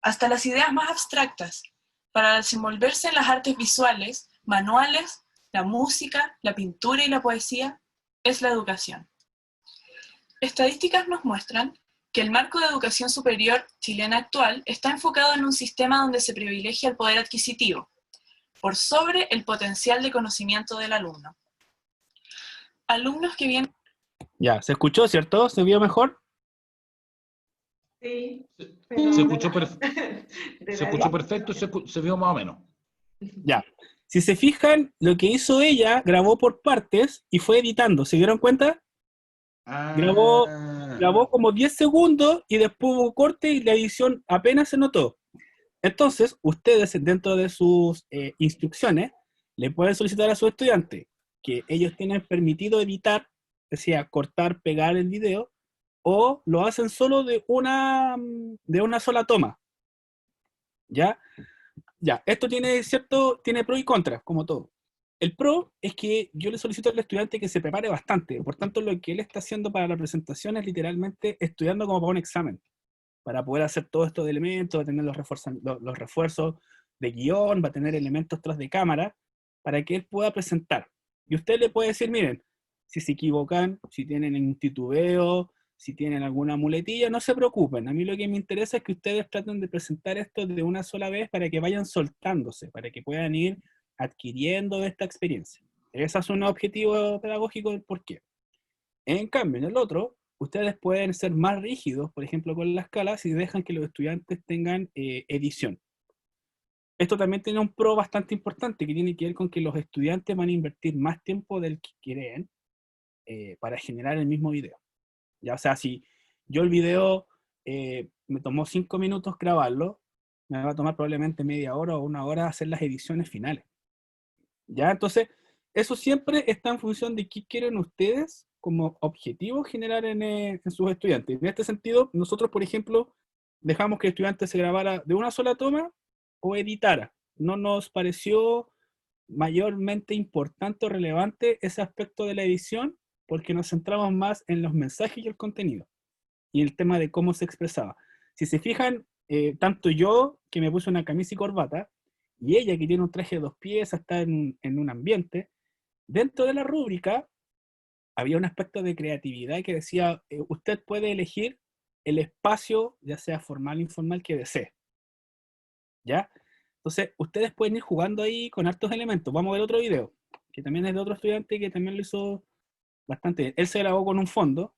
hasta las ideas más abstractas, para desenvolverse en las artes visuales, manuales, la música, la pintura y la poesía, es la educación. Estadísticas nos muestran que el marco de educación superior chilena actual está enfocado en un sistema donde se privilegia el poder adquisitivo, por sobre el potencial de conocimiento del alumno. Alumnos que vienen... Ya, ¿se escuchó, cierto? ¿Se vio mejor? Sí, Se pero escuchó, de se la- escuchó perfecto, se vio más o menos. Ya. Si se fijan, lo que hizo ella, grabó por partes y fue editando. ¿Se dieron cuenta? Grabó como 10 segundos y después hubo corte y la edición apenas se notó. Entonces, ustedes dentro de sus instrucciones le pueden solicitar a su estudiante que ellos tienen permitido editar, es decir, cortar, pegar el video, o lo hacen solo de una sola toma. ¿Ya? Ya, esto tiene pro y contra, como todo. El pro es que yo le solicito al estudiante que se prepare bastante, por tanto lo que él está haciendo para la presentación es literalmente estudiando como para un examen, para poder hacer todos estos elementos, va a tener los refuerzos de guión, va a tener elementos tras de cámara, para que él pueda presentar. Y usted le puede decir, miren, si se equivocan, si tienen un titubeo, si tienen alguna muletilla, no se preocupen. A mí lo que me interesa es que ustedes traten de presentar esto de una sola vez para que vayan soltándose, para que puedan ir adquiriendo esta experiencia. Ese es un objetivo pedagógico del por qué. En cambio, en el otro, ustedes pueden ser más rígidos, por ejemplo, con la escala, si dejan que los estudiantes tengan edición. Esto también tiene un pro bastante importante, que tiene que ver con que los estudiantes van a invertir más tiempo del que creen para generar el mismo video. Ya, o sea, si yo el video me tomó 5 minutos grabarlo, me va a tomar probablemente media hora o una hora hacer las ediciones finales. ¿Ya? Entonces, eso siempre está en función de qué quieren ustedes como objetivo generar en sus estudiantes. En este sentido, nosotros, por ejemplo, dejamos que el estudiante se grabara de una sola toma o editara. No nos pareció mayormente importante o relevante ese aspecto de la edición porque nos centramos más en los mensajes y el contenido y el tema de cómo se expresaba. Si se fijan, tanto yo, que me puse una camisa y corbata, y ella, que tiene un traje de 2 piezas, está en un ambiente, dentro de la rúbrica había un aspecto de creatividad que decía, usted puede elegir el espacio, ya sea formal o informal, que desee. ¿Ya? Entonces, ustedes pueden ir jugando ahí con hartos elementos. Vamos a ver otro video, que también es de otro estudiante que también lo hizo bastante bien. Él se grabó con un fondo.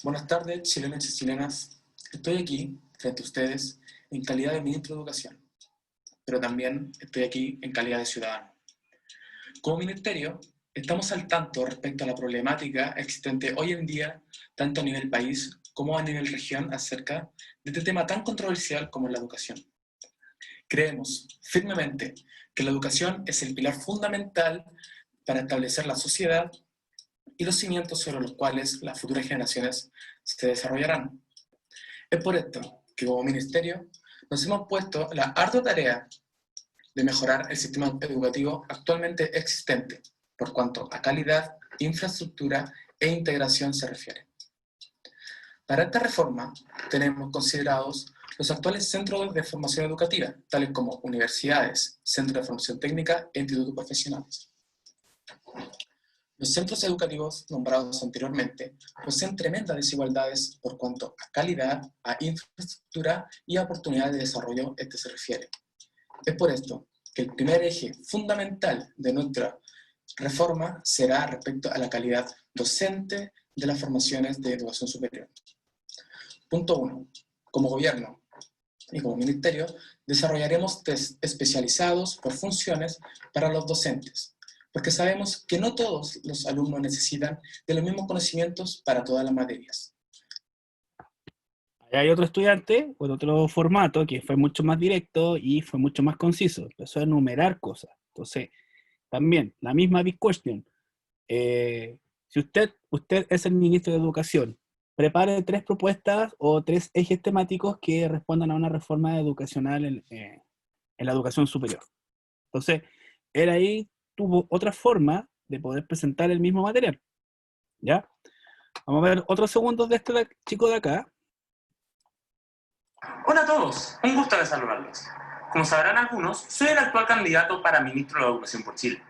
Buenas tardes, chilenos y chilenas. Estoy aquí, frente a ustedes, en calidad de ministro de Educación, pero también estoy aquí en calidad de ciudadano. Como ministerio, estamos al tanto respecto a la problemática existente hoy en día, tanto a nivel país como a nivel región, acerca de este tema tan controversial como la educación. Creemos firmemente que la educación es el pilar fundamental para establecer la sociedad y los cimientos sobre los cuales las futuras generaciones se desarrollarán. Es por esto que como ministerio nos hemos puesto la ardua tarea de mejorar el sistema educativo actualmente existente, por cuanto a calidad, infraestructura e integración se refiere. Para esta reforma tenemos considerados los actuales centros de formación educativa, tales como universidades, centros de formación técnica e institutos profesionales. Los centros educativos nombrados anteriormente poseen tremendas desigualdades por cuanto a calidad, a infraestructura y a oportunidades de desarrollo se refiere. Es por esto que el primer eje fundamental de nuestra reforma será respecto a la calidad docente, de las formaciones de educación superior. Punto 1. Como gobierno y como ministerio, desarrollaremos test especializados por funciones para los docentes, porque sabemos que no todos los alumnos necesitan de los mismos conocimientos para todas las materias. Hay otro estudiante con otro formato que fue mucho más directo y fue mucho más conciso. Empezó a enumerar cosas. Entonces, también, la misma big question. Si usted es el ministro de Educación, prepare 3 propuestas o 3 ejes temáticos que respondan a una reforma educacional en la educación superior. Entonces, él ahí tuvo otra forma de poder presentar el mismo material. ¿Ya? Vamos a ver otros segundos de este chico de acá. Hola a todos, un gusto de saludarlos. Como sabrán algunos, soy el actual candidato para ministro de Educación por Chile.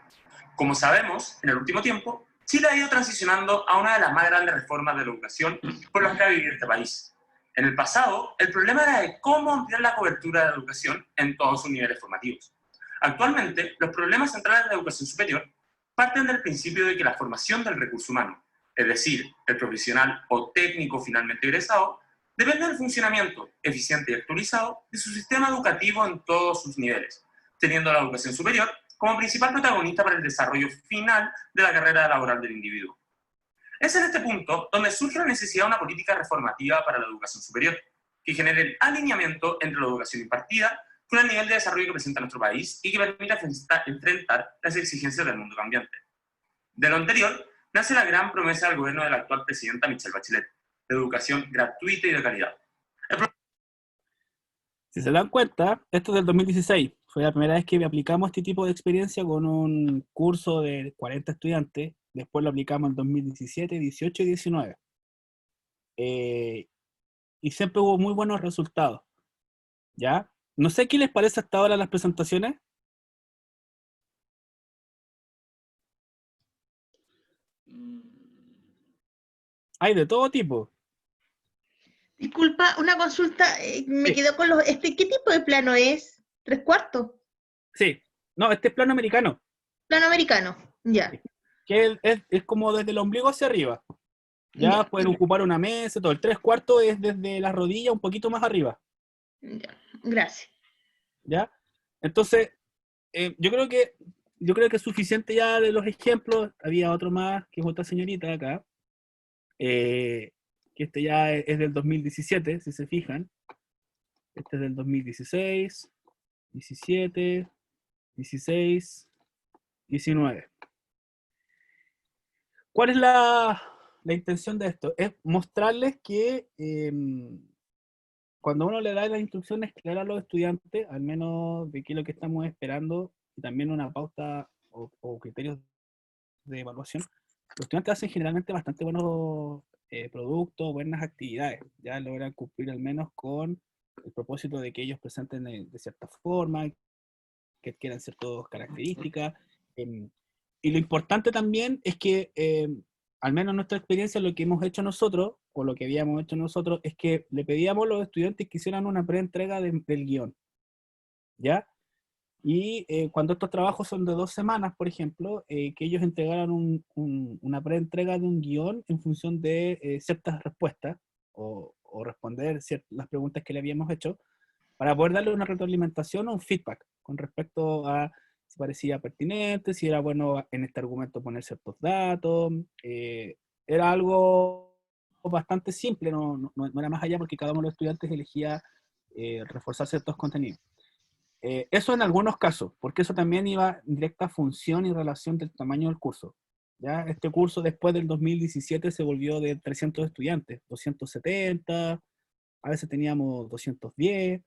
Como sabemos, en el último tiempo, Chile ha ido transicionando a una de las más grandes reformas de la educación por las que ha vivido este país. En el pasado, el problema era de cómo ampliar la cobertura de la educación en todos sus niveles formativos. Actualmente, los problemas centrales de la educación superior parten del principio de que la formación del recurso humano, es decir, el profesional o técnico finalmente egresado, depende del funcionamiento eficiente y actualizado de su sistema educativo en todos sus niveles, teniendo la educación superior como principal protagonista para el desarrollo final de la carrera laboral del individuo. Es en este punto donde surge la necesidad de una política reformativa para la educación superior, que genere el alineamiento entre la educación impartida con el nivel de desarrollo que presenta nuestro país y que permita enfrentar las exigencias del mundo cambiante. De lo anterior, nace la gran promesa del gobierno de la actual presidenta Michelle Bachelet, de educación gratuita y de calidad. Si se dan cuenta, esto es del 2016. Fue la primera vez que aplicamos este tipo de experiencia con un curso de 40 estudiantes. Después lo aplicamos en 2017, 18 y 19. Y siempre hubo muy buenos resultados. ¿Ya? No sé qué les parece hasta ahora las presentaciones. Hay de todo tipo. Disculpa, una consulta, me Sí. quedo con los... ¿qué tipo de plano es? ¿3/4? Sí. No, este es plano americano. Plano americano, ya. Que es como desde el ombligo hacia arriba. Ya Ya, pueden ocupar una mesa, todo. El 3/4 es desde la rodilla un poquito más arriba. ya, gracias. ¿Ya? Entonces, yo creo que es suficiente ya de los ejemplos. Había otro más, que es otra señorita acá, que este ya es del 2017, si se fijan. Este es del 2016, 17, 16, 19. ¿Cuál es la intención de esto? Es mostrarles que cuando uno le da las instrucciones claras a los estudiantes, al menos de qué es lo que estamos esperando, y también una pauta o criterios de evaluación, los estudiantes hacen generalmente bastante buenos productos, buenas actividades, ya logran cumplir al menos con el propósito de que ellos presenten de cierta forma, que adquieran ciertas características. Y lo importante también es que, al menos en nuestra experiencia, lo que hemos hecho nosotros, o lo que habíamos hecho nosotros, es que le pedíamos a los estudiantes que hicieran una preentrega del guión, ¿ya? Y cuando estos trabajos son de 2 semanas, por ejemplo, que ellos entregaran una preentrega de un guión en función de ciertas respuestas, o responder las preguntas que le habíamos hecho, para poder darle una retroalimentación o un feedback con respecto a si parecía pertinente, si era bueno en este argumento poner ciertos datos. Era algo bastante simple, no era más allá, porque cada uno de los estudiantes elegía reforzar ciertos contenidos. Eso en algunos casos, porque eso también iba en directa función y relación del tamaño del curso. ¿Ya? Este curso después del 2017 se volvió de 300 estudiantes, 270, a veces teníamos 210.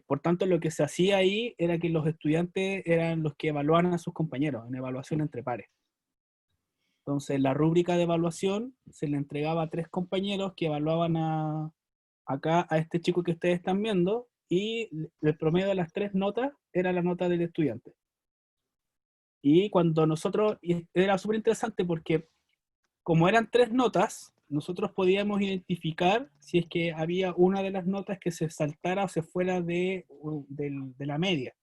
Por tanto, lo que se hacía ahí era que los estudiantes eran los que evaluaban a sus compañeros en evaluación entre pares. Entonces, la rúbrica de evaluación se le entregaba a 3 compañeros que evaluaban acá a este chico que ustedes están viendo, y el promedio de las 3 notas era la nota del estudiante. Y cuando nosotros, era súper interesante porque como eran 3 notas, nosotros podíamos identificar si es que había una de las notas que se saltara o se fuera de la media.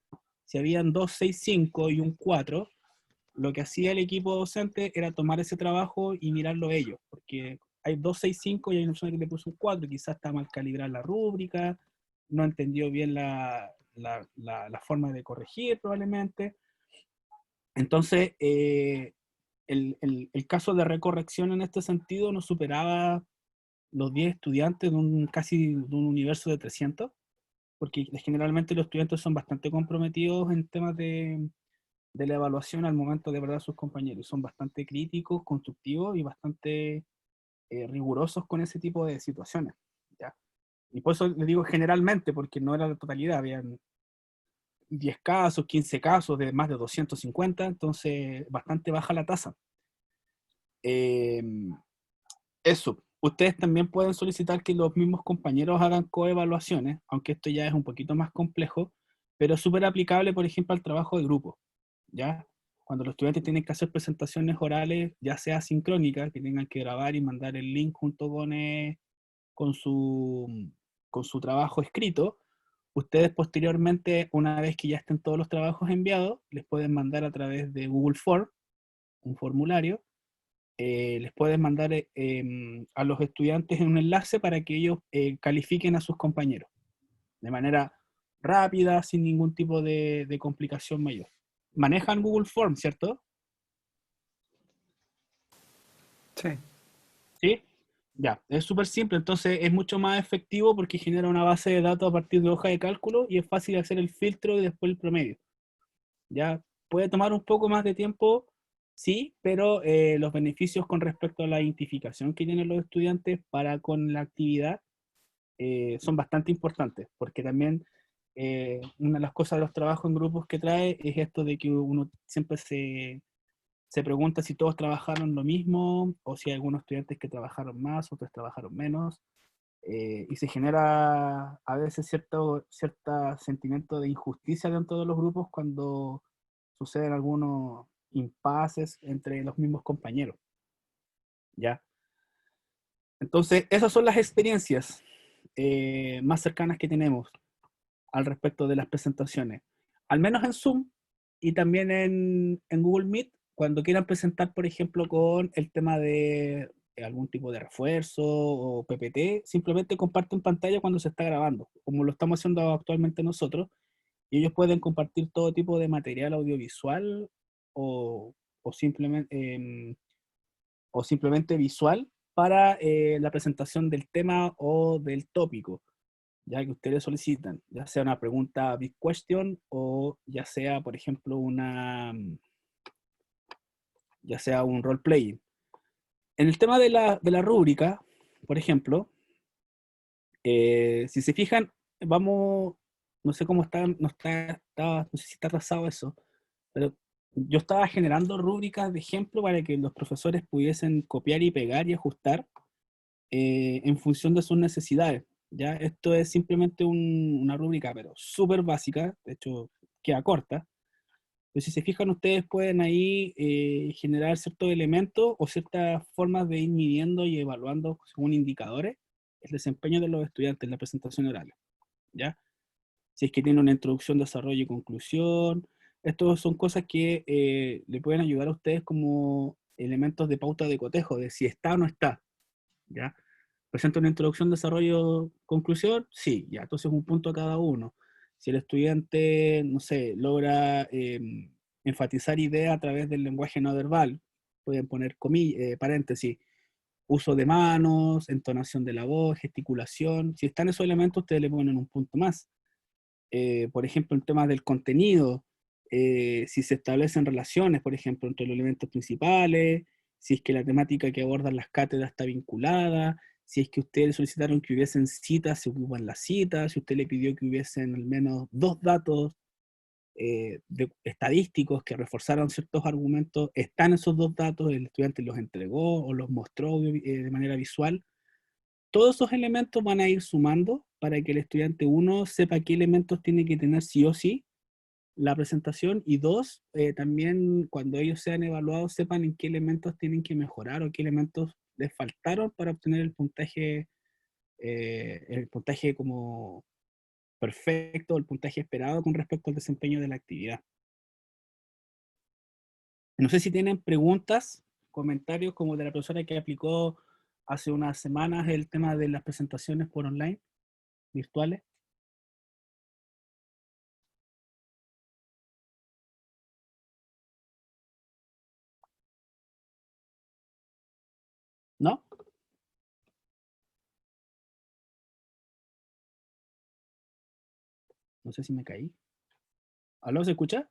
Si habían 2, 6, 5 y un 4, lo que hacía el equipo docente era tomar ese trabajo y mirarlo ellos, porque hay 265 y hay una persona que le puso un 4, quizás está mal calibrada la rúbrica, no entendió bien la forma de corregir probablemente. Entonces, el caso de recorrección en este sentido no superaba los 10 estudiantes casi de un universo de 300, porque generalmente los estudiantes son bastante comprometidos en temas de la evaluación al momento de evaluar a sus compañeros. Son bastante críticos, constructivos y bastante rigurosos con ese tipo de situaciones, ¿ya? Y por eso les digo generalmente, porque no era la totalidad, habían 10 casos, 15 casos de más de 250, entonces bastante baja la tasa. Eso, ustedes también pueden solicitar que los mismos compañeros hagan coevaluaciones, aunque esto ya es un poquito más complejo, pero es súper aplicable, por ejemplo, al trabajo de grupo, ¿ya? Cuando los estudiantes tienen que hacer presentaciones orales, ya sea sincrónicas, que tengan que grabar y mandar el link junto con su trabajo escrito, ustedes posteriormente, una vez que ya estén todos los trabajos enviados, les pueden mandar a través de Google Form, un formulario, les pueden mandar a los estudiantes un enlace para que ellos califiquen a sus compañeros de manera rápida, sin ningún tipo de complicación mayor. Manejan Google Form, ¿cierto? Sí. ¿Sí? Ya, es súper simple, entonces es mucho más efectivo porque genera una base de datos a partir de hoja de cálculo y es fácil hacer el filtro y después el promedio. Ya puede tomar un poco más de tiempo, sí, pero los beneficios con respecto a la identificación que tienen los estudiantes para con la actividad son bastante importantes, porque también una de las cosas de los trabajos en grupos que trae es esto de que uno siempre se pregunta si todos trabajaron lo mismo, o si hay algunos estudiantes que trabajaron más, otros trabajaron menos, y se genera a veces cierto sentimiento de injusticia dentro de los grupos cuando suceden algunos impases entre los mismos compañeros, ¿ya? Entonces, esas son las experiencias más cercanas que tenemos al respecto de las presentaciones. Al menos en Zoom y también en Google Meet, cuando quieran presentar, por ejemplo, con el tema de algún tipo de refuerzo o PPT, simplemente comparten pantalla cuando se está grabando, como lo estamos haciendo actualmente nosotros, y ellos pueden compartir todo tipo de material audiovisual o, o simplemente, o simplemente visual para la presentación del tema o del tópico, ya que ustedes solicitan, ya sea una pregunta big question o ya sea, por ejemplo, ya sea un role playing. En el tema de la rúbrica, por ejemplo, si se fijan, vamos, no sé cómo está, no sé si está trazado eso, pero yo estaba generando rúbricas de ejemplo para que los profesores pudiesen copiar y pegar y ajustar en función de sus necesidades. ¿Ya? Esto es simplemente una rúbrica, pero súper básica, de hecho queda corta, pero si se fijan ustedes pueden ahí generar ciertos elementos o ciertas formas de ir midiendo y evaluando según indicadores el desempeño de los estudiantes en la presentación oral, ¿ya? Si es que tiene una introducción, desarrollo y conclusión, estos son cosas que le pueden ayudar a ustedes como elementos de pauta de cotejo, de si está o no está, ¿ya? ¿Presenta una introducción, desarrollo, conclusión? Sí, ya, entonces un punto a cada uno. Si el estudiante, no sé, logra enfatizar ideas a través del lenguaje no verbal, pueden poner paréntesis, uso de manos, entonación de la voz, gesticulación. Si están esos elementos, ustedes le ponen un punto más. Por ejemplo, en temas del contenido, si se establecen relaciones, por ejemplo, entre los elementos principales, si es que la temática que abordan las cátedras está vinculada, si es que ustedes solicitaron que hubiesen citas, se ocupan las citas, si usted le pidió que hubiesen al menos 2 datos estadísticos que reforzaran ciertos argumentos, están esos 2 datos, el estudiante los entregó o los mostró de manera visual. Todos esos elementos van a ir sumando para que el estudiante, uno, sepa qué elementos tiene que tener sí o sí la presentación, y dos, también cuando ellos sean evaluados sepan en qué elementos tienen que mejorar o qué elementos les faltaron para obtener el puntaje como perfecto, el puntaje esperado con respecto al desempeño de la actividad. No sé si tienen preguntas, comentarios como de la profesora que aplicó hace unas semanas el tema de las presentaciones por online, virtuales. ¿No? No sé si me caí. ¿Aló, se escucha?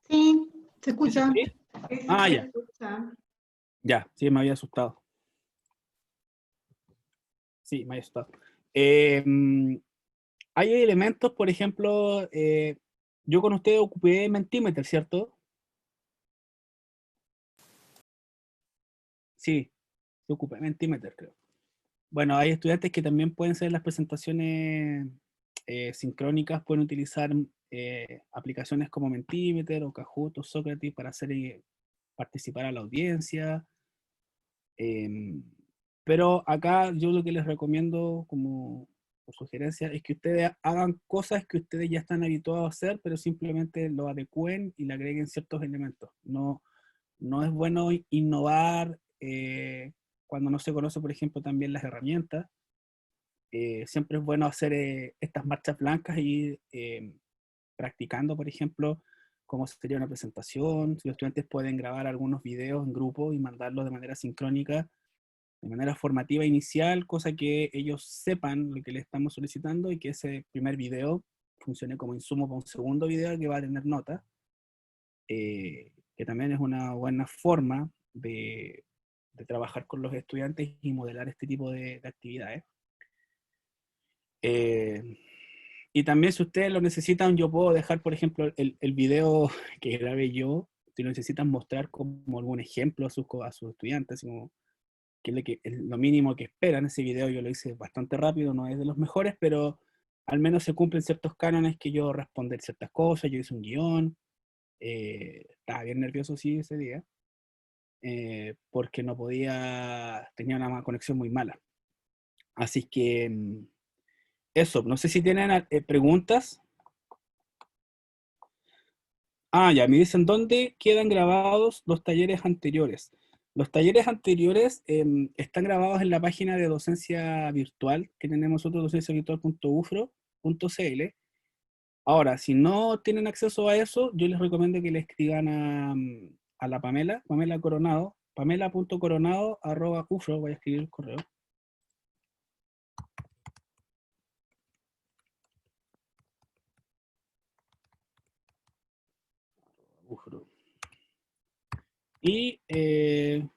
Sí, se ¿Sí, escucha. sí? Sí, sí, Ah, se ya. escucha. Ya, sí, me había asustado. Sí, me había asustado. Hay elementos, por ejemplo, yo con ustedes ocupé Mentimeter, ¿cierto? Sí, yo ocupé Mentimeter, creo. Bueno, hay estudiantes que también pueden hacer las presentaciones sincrónicas, pueden utilizar aplicaciones como Mentimeter o Kahoot o Socrates para hacer participar a la audiencia. Pero acá yo lo que les recomiendo como sugerencia es que ustedes hagan cosas que ustedes ya están habituados a hacer, pero simplemente lo adecúen y le agreguen ciertos elementos. No, no es bueno innovar cuando no se conoce, por ejemplo, también las herramientas. Siempre es bueno hacer estas marchas blancas y practicando, por ejemplo, cómo sería una presentación. Si los estudiantes pueden grabar algunos videos en grupo y mandarlos de manera sincrónica, de manera formativa inicial, cosa que ellos sepan lo que le estamos solicitando y que ese primer video funcione como insumo para un segundo video que va a tener notas, que también es una buena forma de trabajar con los estudiantes y modelar este tipo de actividades. Y también si ustedes lo necesitan, yo puedo dejar, por ejemplo, el video que grabé yo, si lo necesitan mostrar como algún ejemplo a sus estudiantes, como que es lo mínimo que esperan. Ese video yo lo hice bastante rápido, no es de los mejores, pero al menos se cumplen ciertos cánones que yo responder ciertas cosas, yo hice un guión, estaba bien nervioso sí ese día, porque no podía, tenía una conexión muy mala. Así que eso, no sé si tienen preguntas. Ah, ya, me dicen dónde quedan grabados los talleres anteriores. Los talleres anteriores están grabados en la página de docencia virtual que tenemos nosotros, docenciavirtual.ufro.cl. Ahora, si no tienen acceso a eso, yo les recomiendo que le escriban a la Pamela Coronado, pamela.coronado@ufro, voy a escribir el correo. Ufro. Y le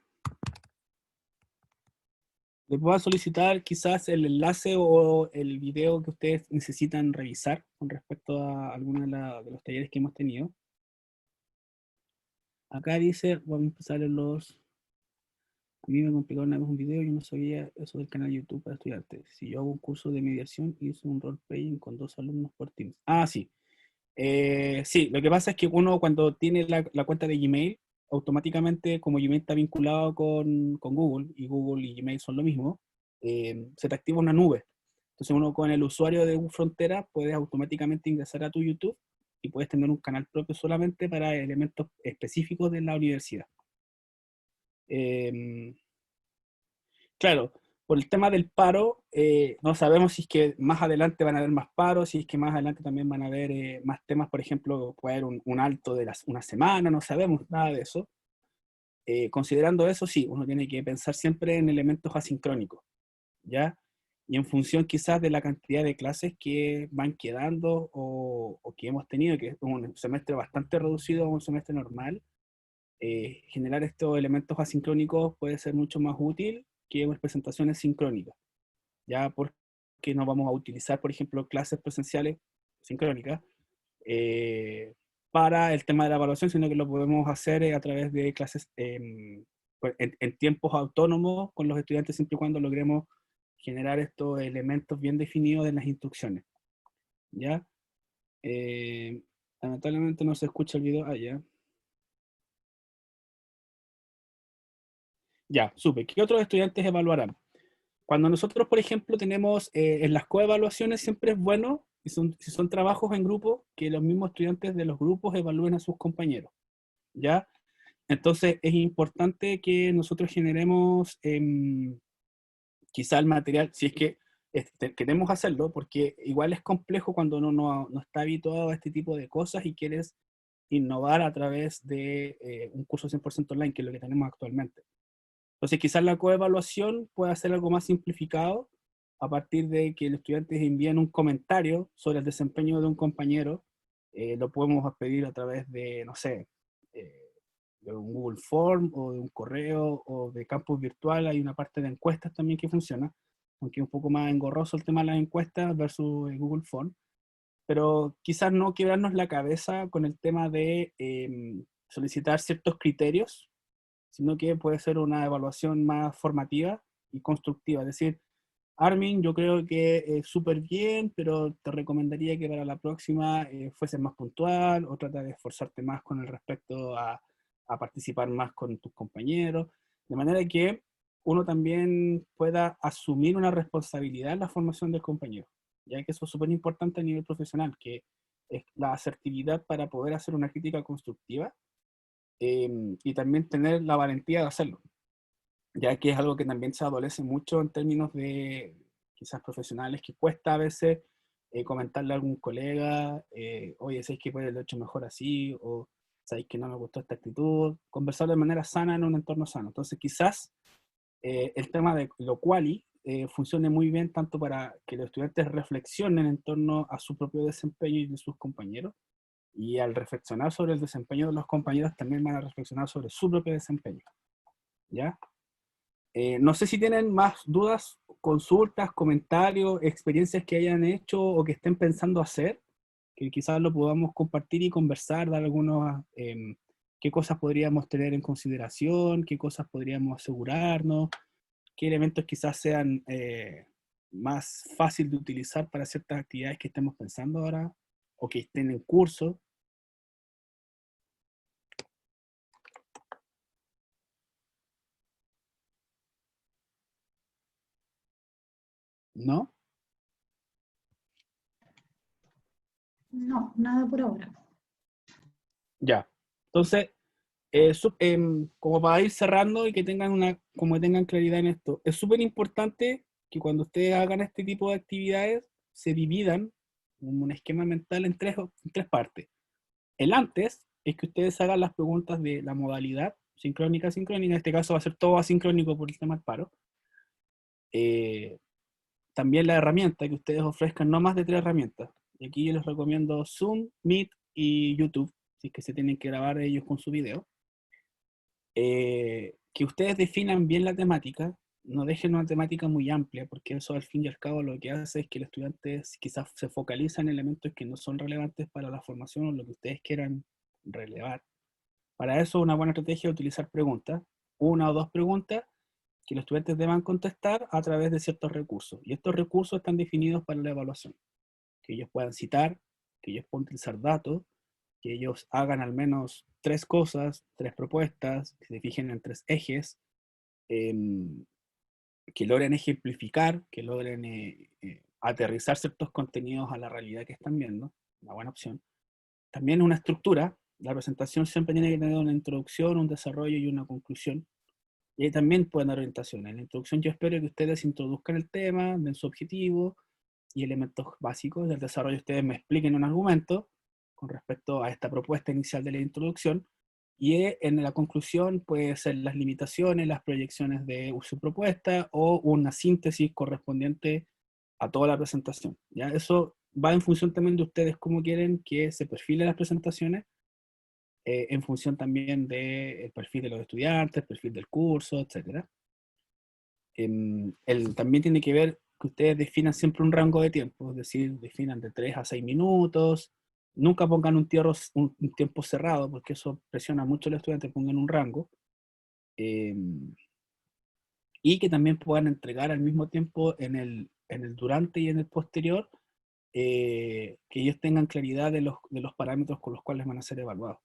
puedo solicitar quizás el enlace o el video que ustedes necesitan revisar con respecto a alguno de los talleres que hemos tenido. Acá dice, vamos a empezar en los... A mí me complicó una vez un video, yo no sabía eso del canal YouTube para estudiantes. Si yo hago un curso de mediación, hice un role-playing con 2 alumnos por Teams. Ah, sí. Sí, lo que pasa es que uno cuando tiene la cuenta de Gmail, automáticamente, como Gmail está vinculado con Google, y Google y Gmail son lo mismo, se te activa una nube. Entonces uno con el usuario de Frontera puedes automáticamente ingresar a tu YouTube y puedes tener un canal propio solamente para elementos específicos de la universidad. Claro, por el tema del paro, no sabemos si es que más adelante van a haber más paros, si es que más adelante también van a haber más temas, por ejemplo, puede haber un alto de una semana, no sabemos nada de eso. Considerando eso, sí, uno tiene que pensar siempre en elementos asincrónicos, ¿ya? Y en función quizás de la cantidad de clases que van quedando o que hemos tenido, que es un semestre bastante reducido a un semestre normal, generar estos elementos asincrónicos puede ser mucho más útil que presentaciones sincrónicas, ya porque no vamos a utilizar, por ejemplo, clases presenciales sincrónicas para el tema de la evaluación, sino que lo podemos hacer a través de clases en tiempos autónomos con los estudiantes, siempre y cuando logremos generar estos elementos bien definidos en las instrucciones. ¿Ya? Lamentablemente no se escucha el video. Ah, ya. Ya, supe. ¿Qué otros estudiantes evaluarán? Cuando nosotros, por ejemplo, tenemos en las coevaluaciones, siempre es bueno si son trabajos en grupo, que los mismos estudiantes de los grupos evalúen a sus compañeros, ¿ya? Entonces es importante que nosotros generemos quizá el material, si es que queremos hacerlo, porque igual es complejo cuando uno no está habituado a este tipo de cosas y quieres innovar a través de un curso 100% online, que es lo que tenemos actualmente. Entonces quizás la coevaluación pueda ser algo más simplificado a partir de que los estudiantes envíen un comentario sobre el desempeño de un compañero. Lo podemos pedir a través de, no sé, de un Google Form o de un correo o de campus virtual. Hay una parte de encuestas también que funciona, aunque es un poco más engorroso el tema de las encuestas versus el Google Form. Pero quizás no quebrarnos la cabeza con el tema de solicitar ciertos criterios, sino que puede ser una evaluación más formativa y constructiva. Es decir, Armin, yo creo que súper bien, pero te recomendaría que para la próxima fueses más puntual o trata de esforzarte más con el respecto a participar más con tus compañeros, de manera que uno también pueda asumir una responsabilidad en la formación del compañero, ya que eso es súper importante a nivel profesional, que es la asertividad para poder hacer una crítica constructiva y también tener la valentía de hacerlo, ya que es algo que también se adolece mucho en términos de quizás profesionales, que cuesta a veces comentarle a algún colega, oye, ¿sabes que puede haberlo hecho mejor así? O ¿sabéis que no me gustó esta actitud? Conversar de manera sana en un entorno sano. Entonces quizás el tema de lo quali funcione muy bien tanto para que los estudiantes reflexionen en torno a su propio desempeño y de sus compañeros, y al reflexionar sobre el desempeño de los compañeros también van a reflexionar sobre su propio desempeño, ¿ya? No sé si tienen más dudas, consultas, comentarios, experiencias que hayan hecho o que estén pensando hacer, que quizás lo podamos compartir y conversar, dar algunos, qué cosas podríamos tener en consideración, qué cosas podríamos asegurarnos, qué elementos quizás sean más fácil de utilizar para ciertas actividades que estemos pensando ahora o que estén en curso. ¿No? No, nada por ahora. Ya. Entonces, como para ir cerrando y que tengan como tengan claridad en esto, es súper importante que cuando ustedes hagan este tipo de actividades se dividan un esquema mental en tres partes. El antes es que ustedes hagan las preguntas de la modalidad sincrónica, asincrónica. En este caso va a ser todo asincrónico por el tema del paro. También la herramienta, que ustedes ofrezcan no más de 3 herramientas. Y aquí yo les recomiendo Zoom, Meet y YouTube, si es que se tienen que grabar ellos con su video. Que ustedes definan bien la temática, no dejen una temática muy amplia, porque eso al fin y al cabo lo que hace es que los estudiantes quizás se focalizan en elementos que no son relevantes para la formación o lo que ustedes quieran relevar. Para eso una buena estrategia es utilizar preguntas, 1 o 2 preguntas, que los estudiantes deban contestar a través de ciertos recursos. Y estos recursos están definidos para la evaluación. Que ellos puedan citar, que ellos puedan utilizar datos, que ellos hagan al menos 3 cosas, 3 propuestas, que se fijen en 3 ejes, que logren ejemplificar, que logren aterrizar ciertos contenidos a la realidad que están viendo, una buena opción. También una estructura, la presentación siempre tiene que tener una introducción, un desarrollo y una conclusión. Y ahí también pueden dar orientaciones. En la introducción yo espero que ustedes introduzcan el tema, den su objetivo y elementos básicos. Del desarrollo ustedes me expliquen un argumento con respecto a esta propuesta inicial de la introducción. Y en la conclusión puede ser las limitaciones, las proyecciones de su propuesta o una síntesis correspondiente a toda la presentación. ¿Ya? Eso va en función también de ustedes cómo quieren que se perfilen las presentaciones, en función también del perfil de los estudiantes, perfil del curso, etc. También tiene que ver que ustedes definan siempre un rango de tiempo, es decir, definan de 3 a 6 minutos, nunca pongan un tiempo cerrado, porque eso presiona mucho a los estudiantes, pongan un rango, y que también puedan entregar al mismo tiempo en el durante y en el posterior, que ellos tengan claridad de los parámetros con los cuales van a ser evaluados.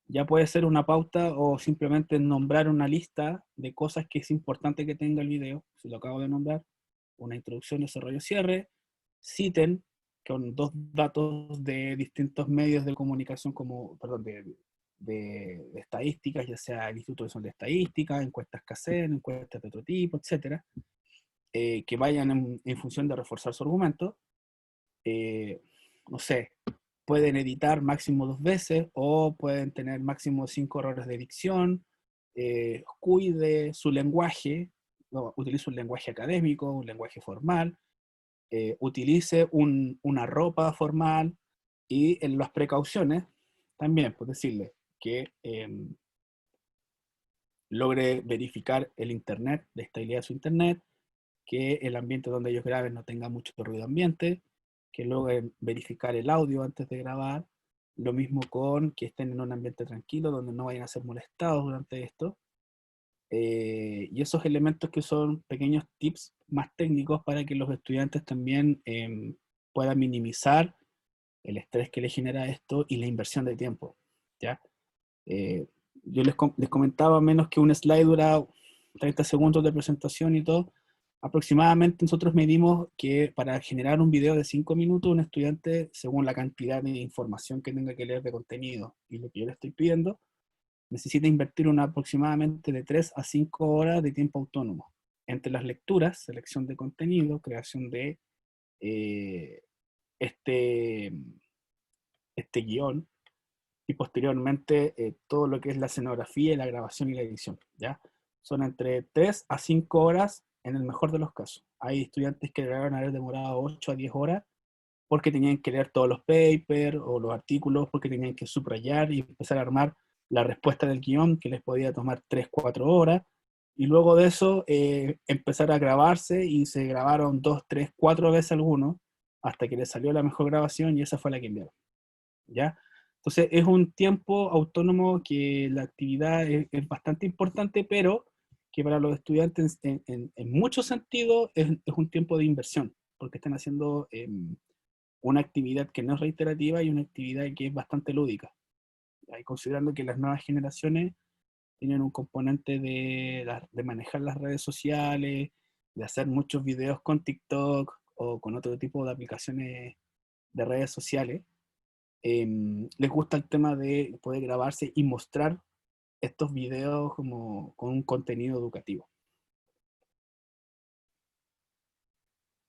Ya puede ser una pauta o simplemente nombrar una lista de cosas que es importante que tenga el video, si lo acabo de nombrar, una introducción, desarrollo, cierre, citen con 2 datos de distintos medios de comunicación, como, perdón, de estadísticas, ya sea el Instituto Nacional de Estadística, encuestas CACEN, encuestas de otro tipo, etcétera, que vayan en función de reforzar su argumento. No sé, pueden editar máximo 2 veces o pueden tener máximo 5 errores de dicción, cuide su lenguaje, no, utilice un lenguaje académico, un lenguaje formal, utilice una ropa formal, y en las precauciones también, pues decirle que logre verificar el internet, la estabilidad de su internet, que el ambiente donde ellos graben no tenga mucho ruido ambiente, que logren verificar el audio antes de grabar, lo mismo con que estén en un ambiente tranquilo donde no vayan a ser molestados durante esto, y esos elementos que son pequeños tips más técnicos para que los estudiantes también puedan minimizar el estrés que les genera esto y la inversión de tiempo, ¿ya? Yo les comentaba, menos que un slide dura 30 segundos de presentación y todo. Aproximadamente nosotros medimos que para generar un video de 5 minutos, un estudiante, según la cantidad de información que tenga que leer de contenido y lo que yo le estoy pidiendo, necesita invertir aproximadamente de 3 a 5 horas de tiempo autónomo, entre las lecturas, selección de contenido, creación de este guión, y posteriormente todo lo que es la escenografía y la grabación y la edición, ¿ya? Son entre 3 a 5 horas en el mejor de los casos. Hay estudiantes que deberían haber demorado 8 a 10 horas porque tenían que leer todos los papers o los artículos, porque tenían que subrayar y empezar a armar la respuesta del guión, que les podía tomar 3, 4 horas, y luego de eso empezar a grabarse, y se grabaron 2, 3, 4 veces algunos, hasta que les salió la mejor grabación, y esa fue la que enviaron, ¿ya? Entonces es un tiempo autónomo que la actividad es bastante importante, pero que para los estudiantes en muchos sentidos es un tiempo de inversión, porque están haciendo una actividad que no es reiterativa y una actividad que es bastante lúdica. Y considerando que las nuevas generaciones tienen un componente de manejar las redes sociales, de hacer muchos videos con TikTok o con otro tipo de aplicaciones de redes sociales, les gusta el tema de poder grabarse y mostrar estos videos como con un contenido educativo.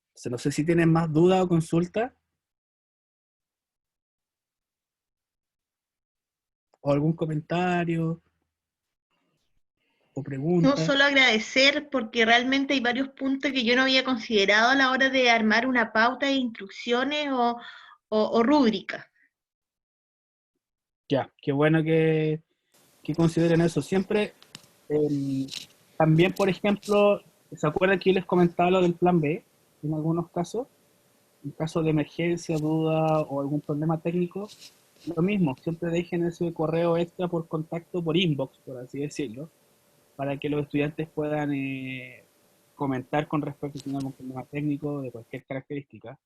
Entonces, no sé si tienen más dudas o consultas, o algún comentario o No, pregunta. solo agradecer porque realmente hay varios puntos que yo no había considerado a la hora de armar una pauta de instrucciones o rúbrica. Ya, qué bueno que consideren eso. Siempre, también, por ejemplo, ¿se acuerdan que yo les comentaba lo del plan B? En algunos casos, en caso de emergencia, duda o algún problema técnico, lo mismo, siempre dejen ese correo extra por contacto, por inbox, por así decirlo, para que los estudiantes puedan comentar con respecto a si tienen algún problema técnico de cualquier característica.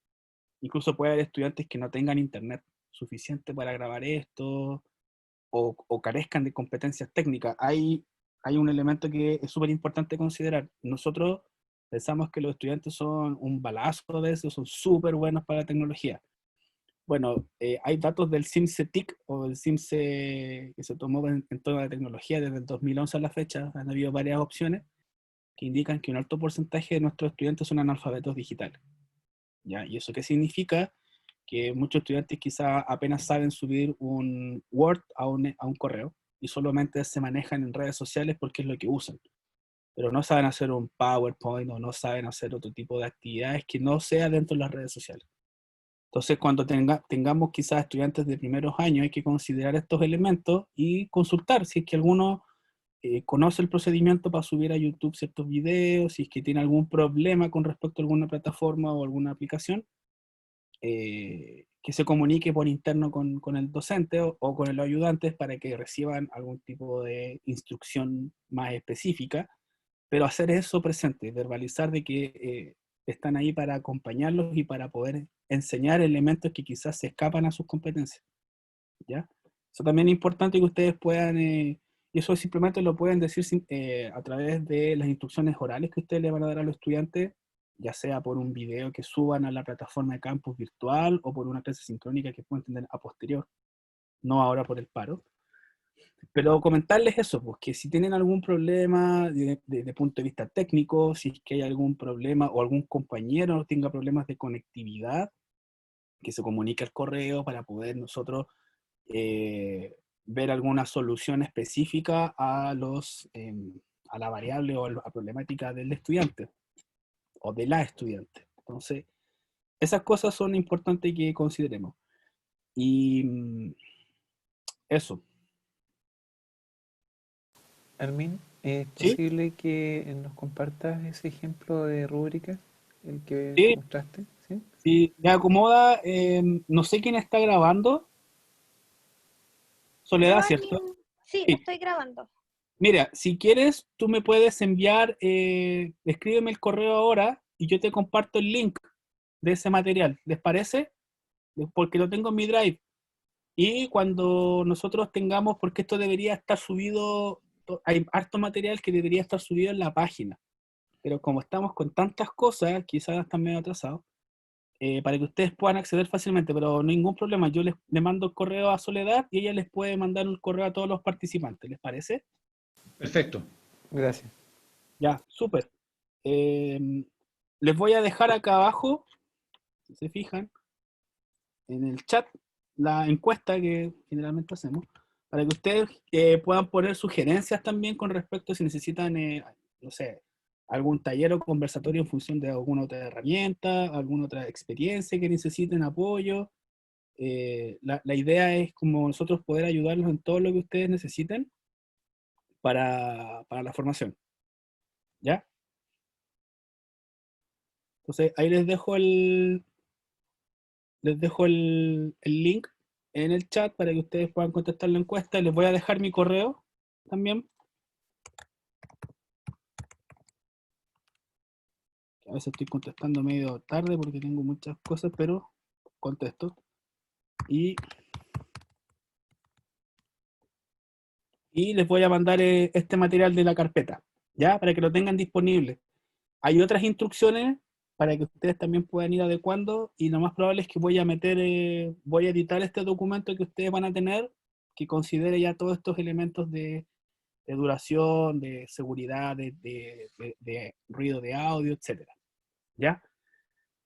Incluso puede haber estudiantes que no tengan internet suficiente para grabar esto, o carezcan de competencias técnicas. Hay un elemento que es súper importante considerar. Nosotros pensamos que los estudiantes son un balazo de eso, son súper buenos para la tecnología. Bueno, hay datos del CIMSE-TIC o del CIMSE que se tomó en toda la tecnología desde el 2011 a la fecha. Han habido varias opciones que indican que un alto porcentaje de nuestros estudiantes son analfabetos digitales, ¿ya? ¿Y eso qué significa? Que muchos estudiantes quizá apenas saben subir un Word a un correo, y solamente se manejan en redes sociales porque es lo que usan, pero no saben hacer un PowerPoint o no saben hacer otro tipo de actividades que no sea dentro de las redes sociales. Entonces, cuando tengamos quizás estudiantes de primeros años, hay que considerar estos elementos y consultar si es que alguno conoce el procedimiento para subir a YouTube ciertos videos, si es que tiene algún problema con respecto a alguna plataforma o alguna aplicación, que se comunique por interno con el docente o con los ayudantes para que reciban algún tipo de instrucción más específica, pero hacer eso presente, verbalizar de que están ahí para acompañarlos y para poder enseñar elementos que quizás se escapan a sus competencias, ¿ya? Eso también es importante que ustedes puedan, y eso simplemente lo pueden decir a través de las instrucciones orales que ustedes le van a dar a los estudiantes ya sea por un video que suban a la plataforma de campus virtual o por una clase sincrónica que pueden tener a posterior, no ahora por el paro. Pero comentarles eso, pues que si tienen algún problema de punto de vista técnico, si es que hay algún problema o algún compañero tenga problemas de conectividad, que se comunique al correo para poder nosotros ver alguna solución específica a la variable o a la problemática del estudiante o de la estudiante. Entonces, esas cosas son importantes que consideremos. Y eso. Armin, ¿es ¿Sí? posible que nos compartas ese ejemplo de rúbrica, el que Sí. mostraste? ¿Sí? Si me acomoda, no sé quién está grabando. Soledad, Yo, ¿cierto? Armin, sí, Sí. estoy grabando. Mira, si quieres, tú me puedes enviar, escríbeme el correo ahora y yo te comparto el link de ese material. ¿Les parece? Porque lo tengo en mi Drive. Y cuando nosotros tengamos, porque esto debería estar subido, hay harto material que debería estar subido en la página. Pero como estamos con tantas cosas, quizás están medio atrasados, para que ustedes puedan acceder fácilmente, pero ningún problema. Yo les mando el correo a Soledad y ella les puede mandar un correo a todos los participantes. ¿Les parece? Perfecto. Gracias. Ya, súper. Les voy a dejar acá abajo, si se fijan, en el chat, la encuesta que generalmente hacemos, para que ustedes puedan poner sugerencias también con respecto a si necesitan, no sé, algún taller o conversatorio en función de alguna otra herramienta, alguna otra experiencia que necesiten apoyo. La idea es como nosotros poder ayudarlos en todo lo que ustedes necesiten para la formación. ¿Ya? Entonces ahí les dejo el link en el chat para que ustedes puedan contestar la encuesta. Les voy a dejar mi correo también. A veces estoy contestando medio tarde porque tengo muchas cosas, pero contesto. Y les voy a mandar este material de la carpeta, ¿ya? Para que lo tengan disponible. Hay otras instrucciones para que ustedes también puedan ir adecuando, y lo más probable es que voy a editar este documento que ustedes van a tener, que considere ya todos estos elementos de duración, de seguridad, de ruido de audio, etcétera. ¿Ya?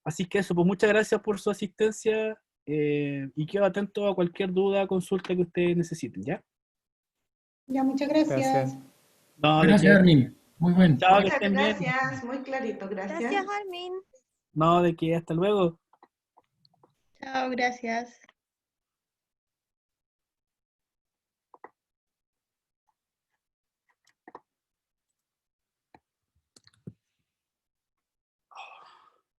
Así que eso, pues muchas gracias por su asistencia, y quedo atento a cualquier duda, consulta que ustedes necesiten, ¿ya? Ya, muchas gracias. Gracias. No, de Gracias, qué. Armin. Muy bueno. Chao, que Muchas estén bien. gracias, muy clarito, gracias. Gracias, Armin. No, de qué, hasta luego. Chao, gracias.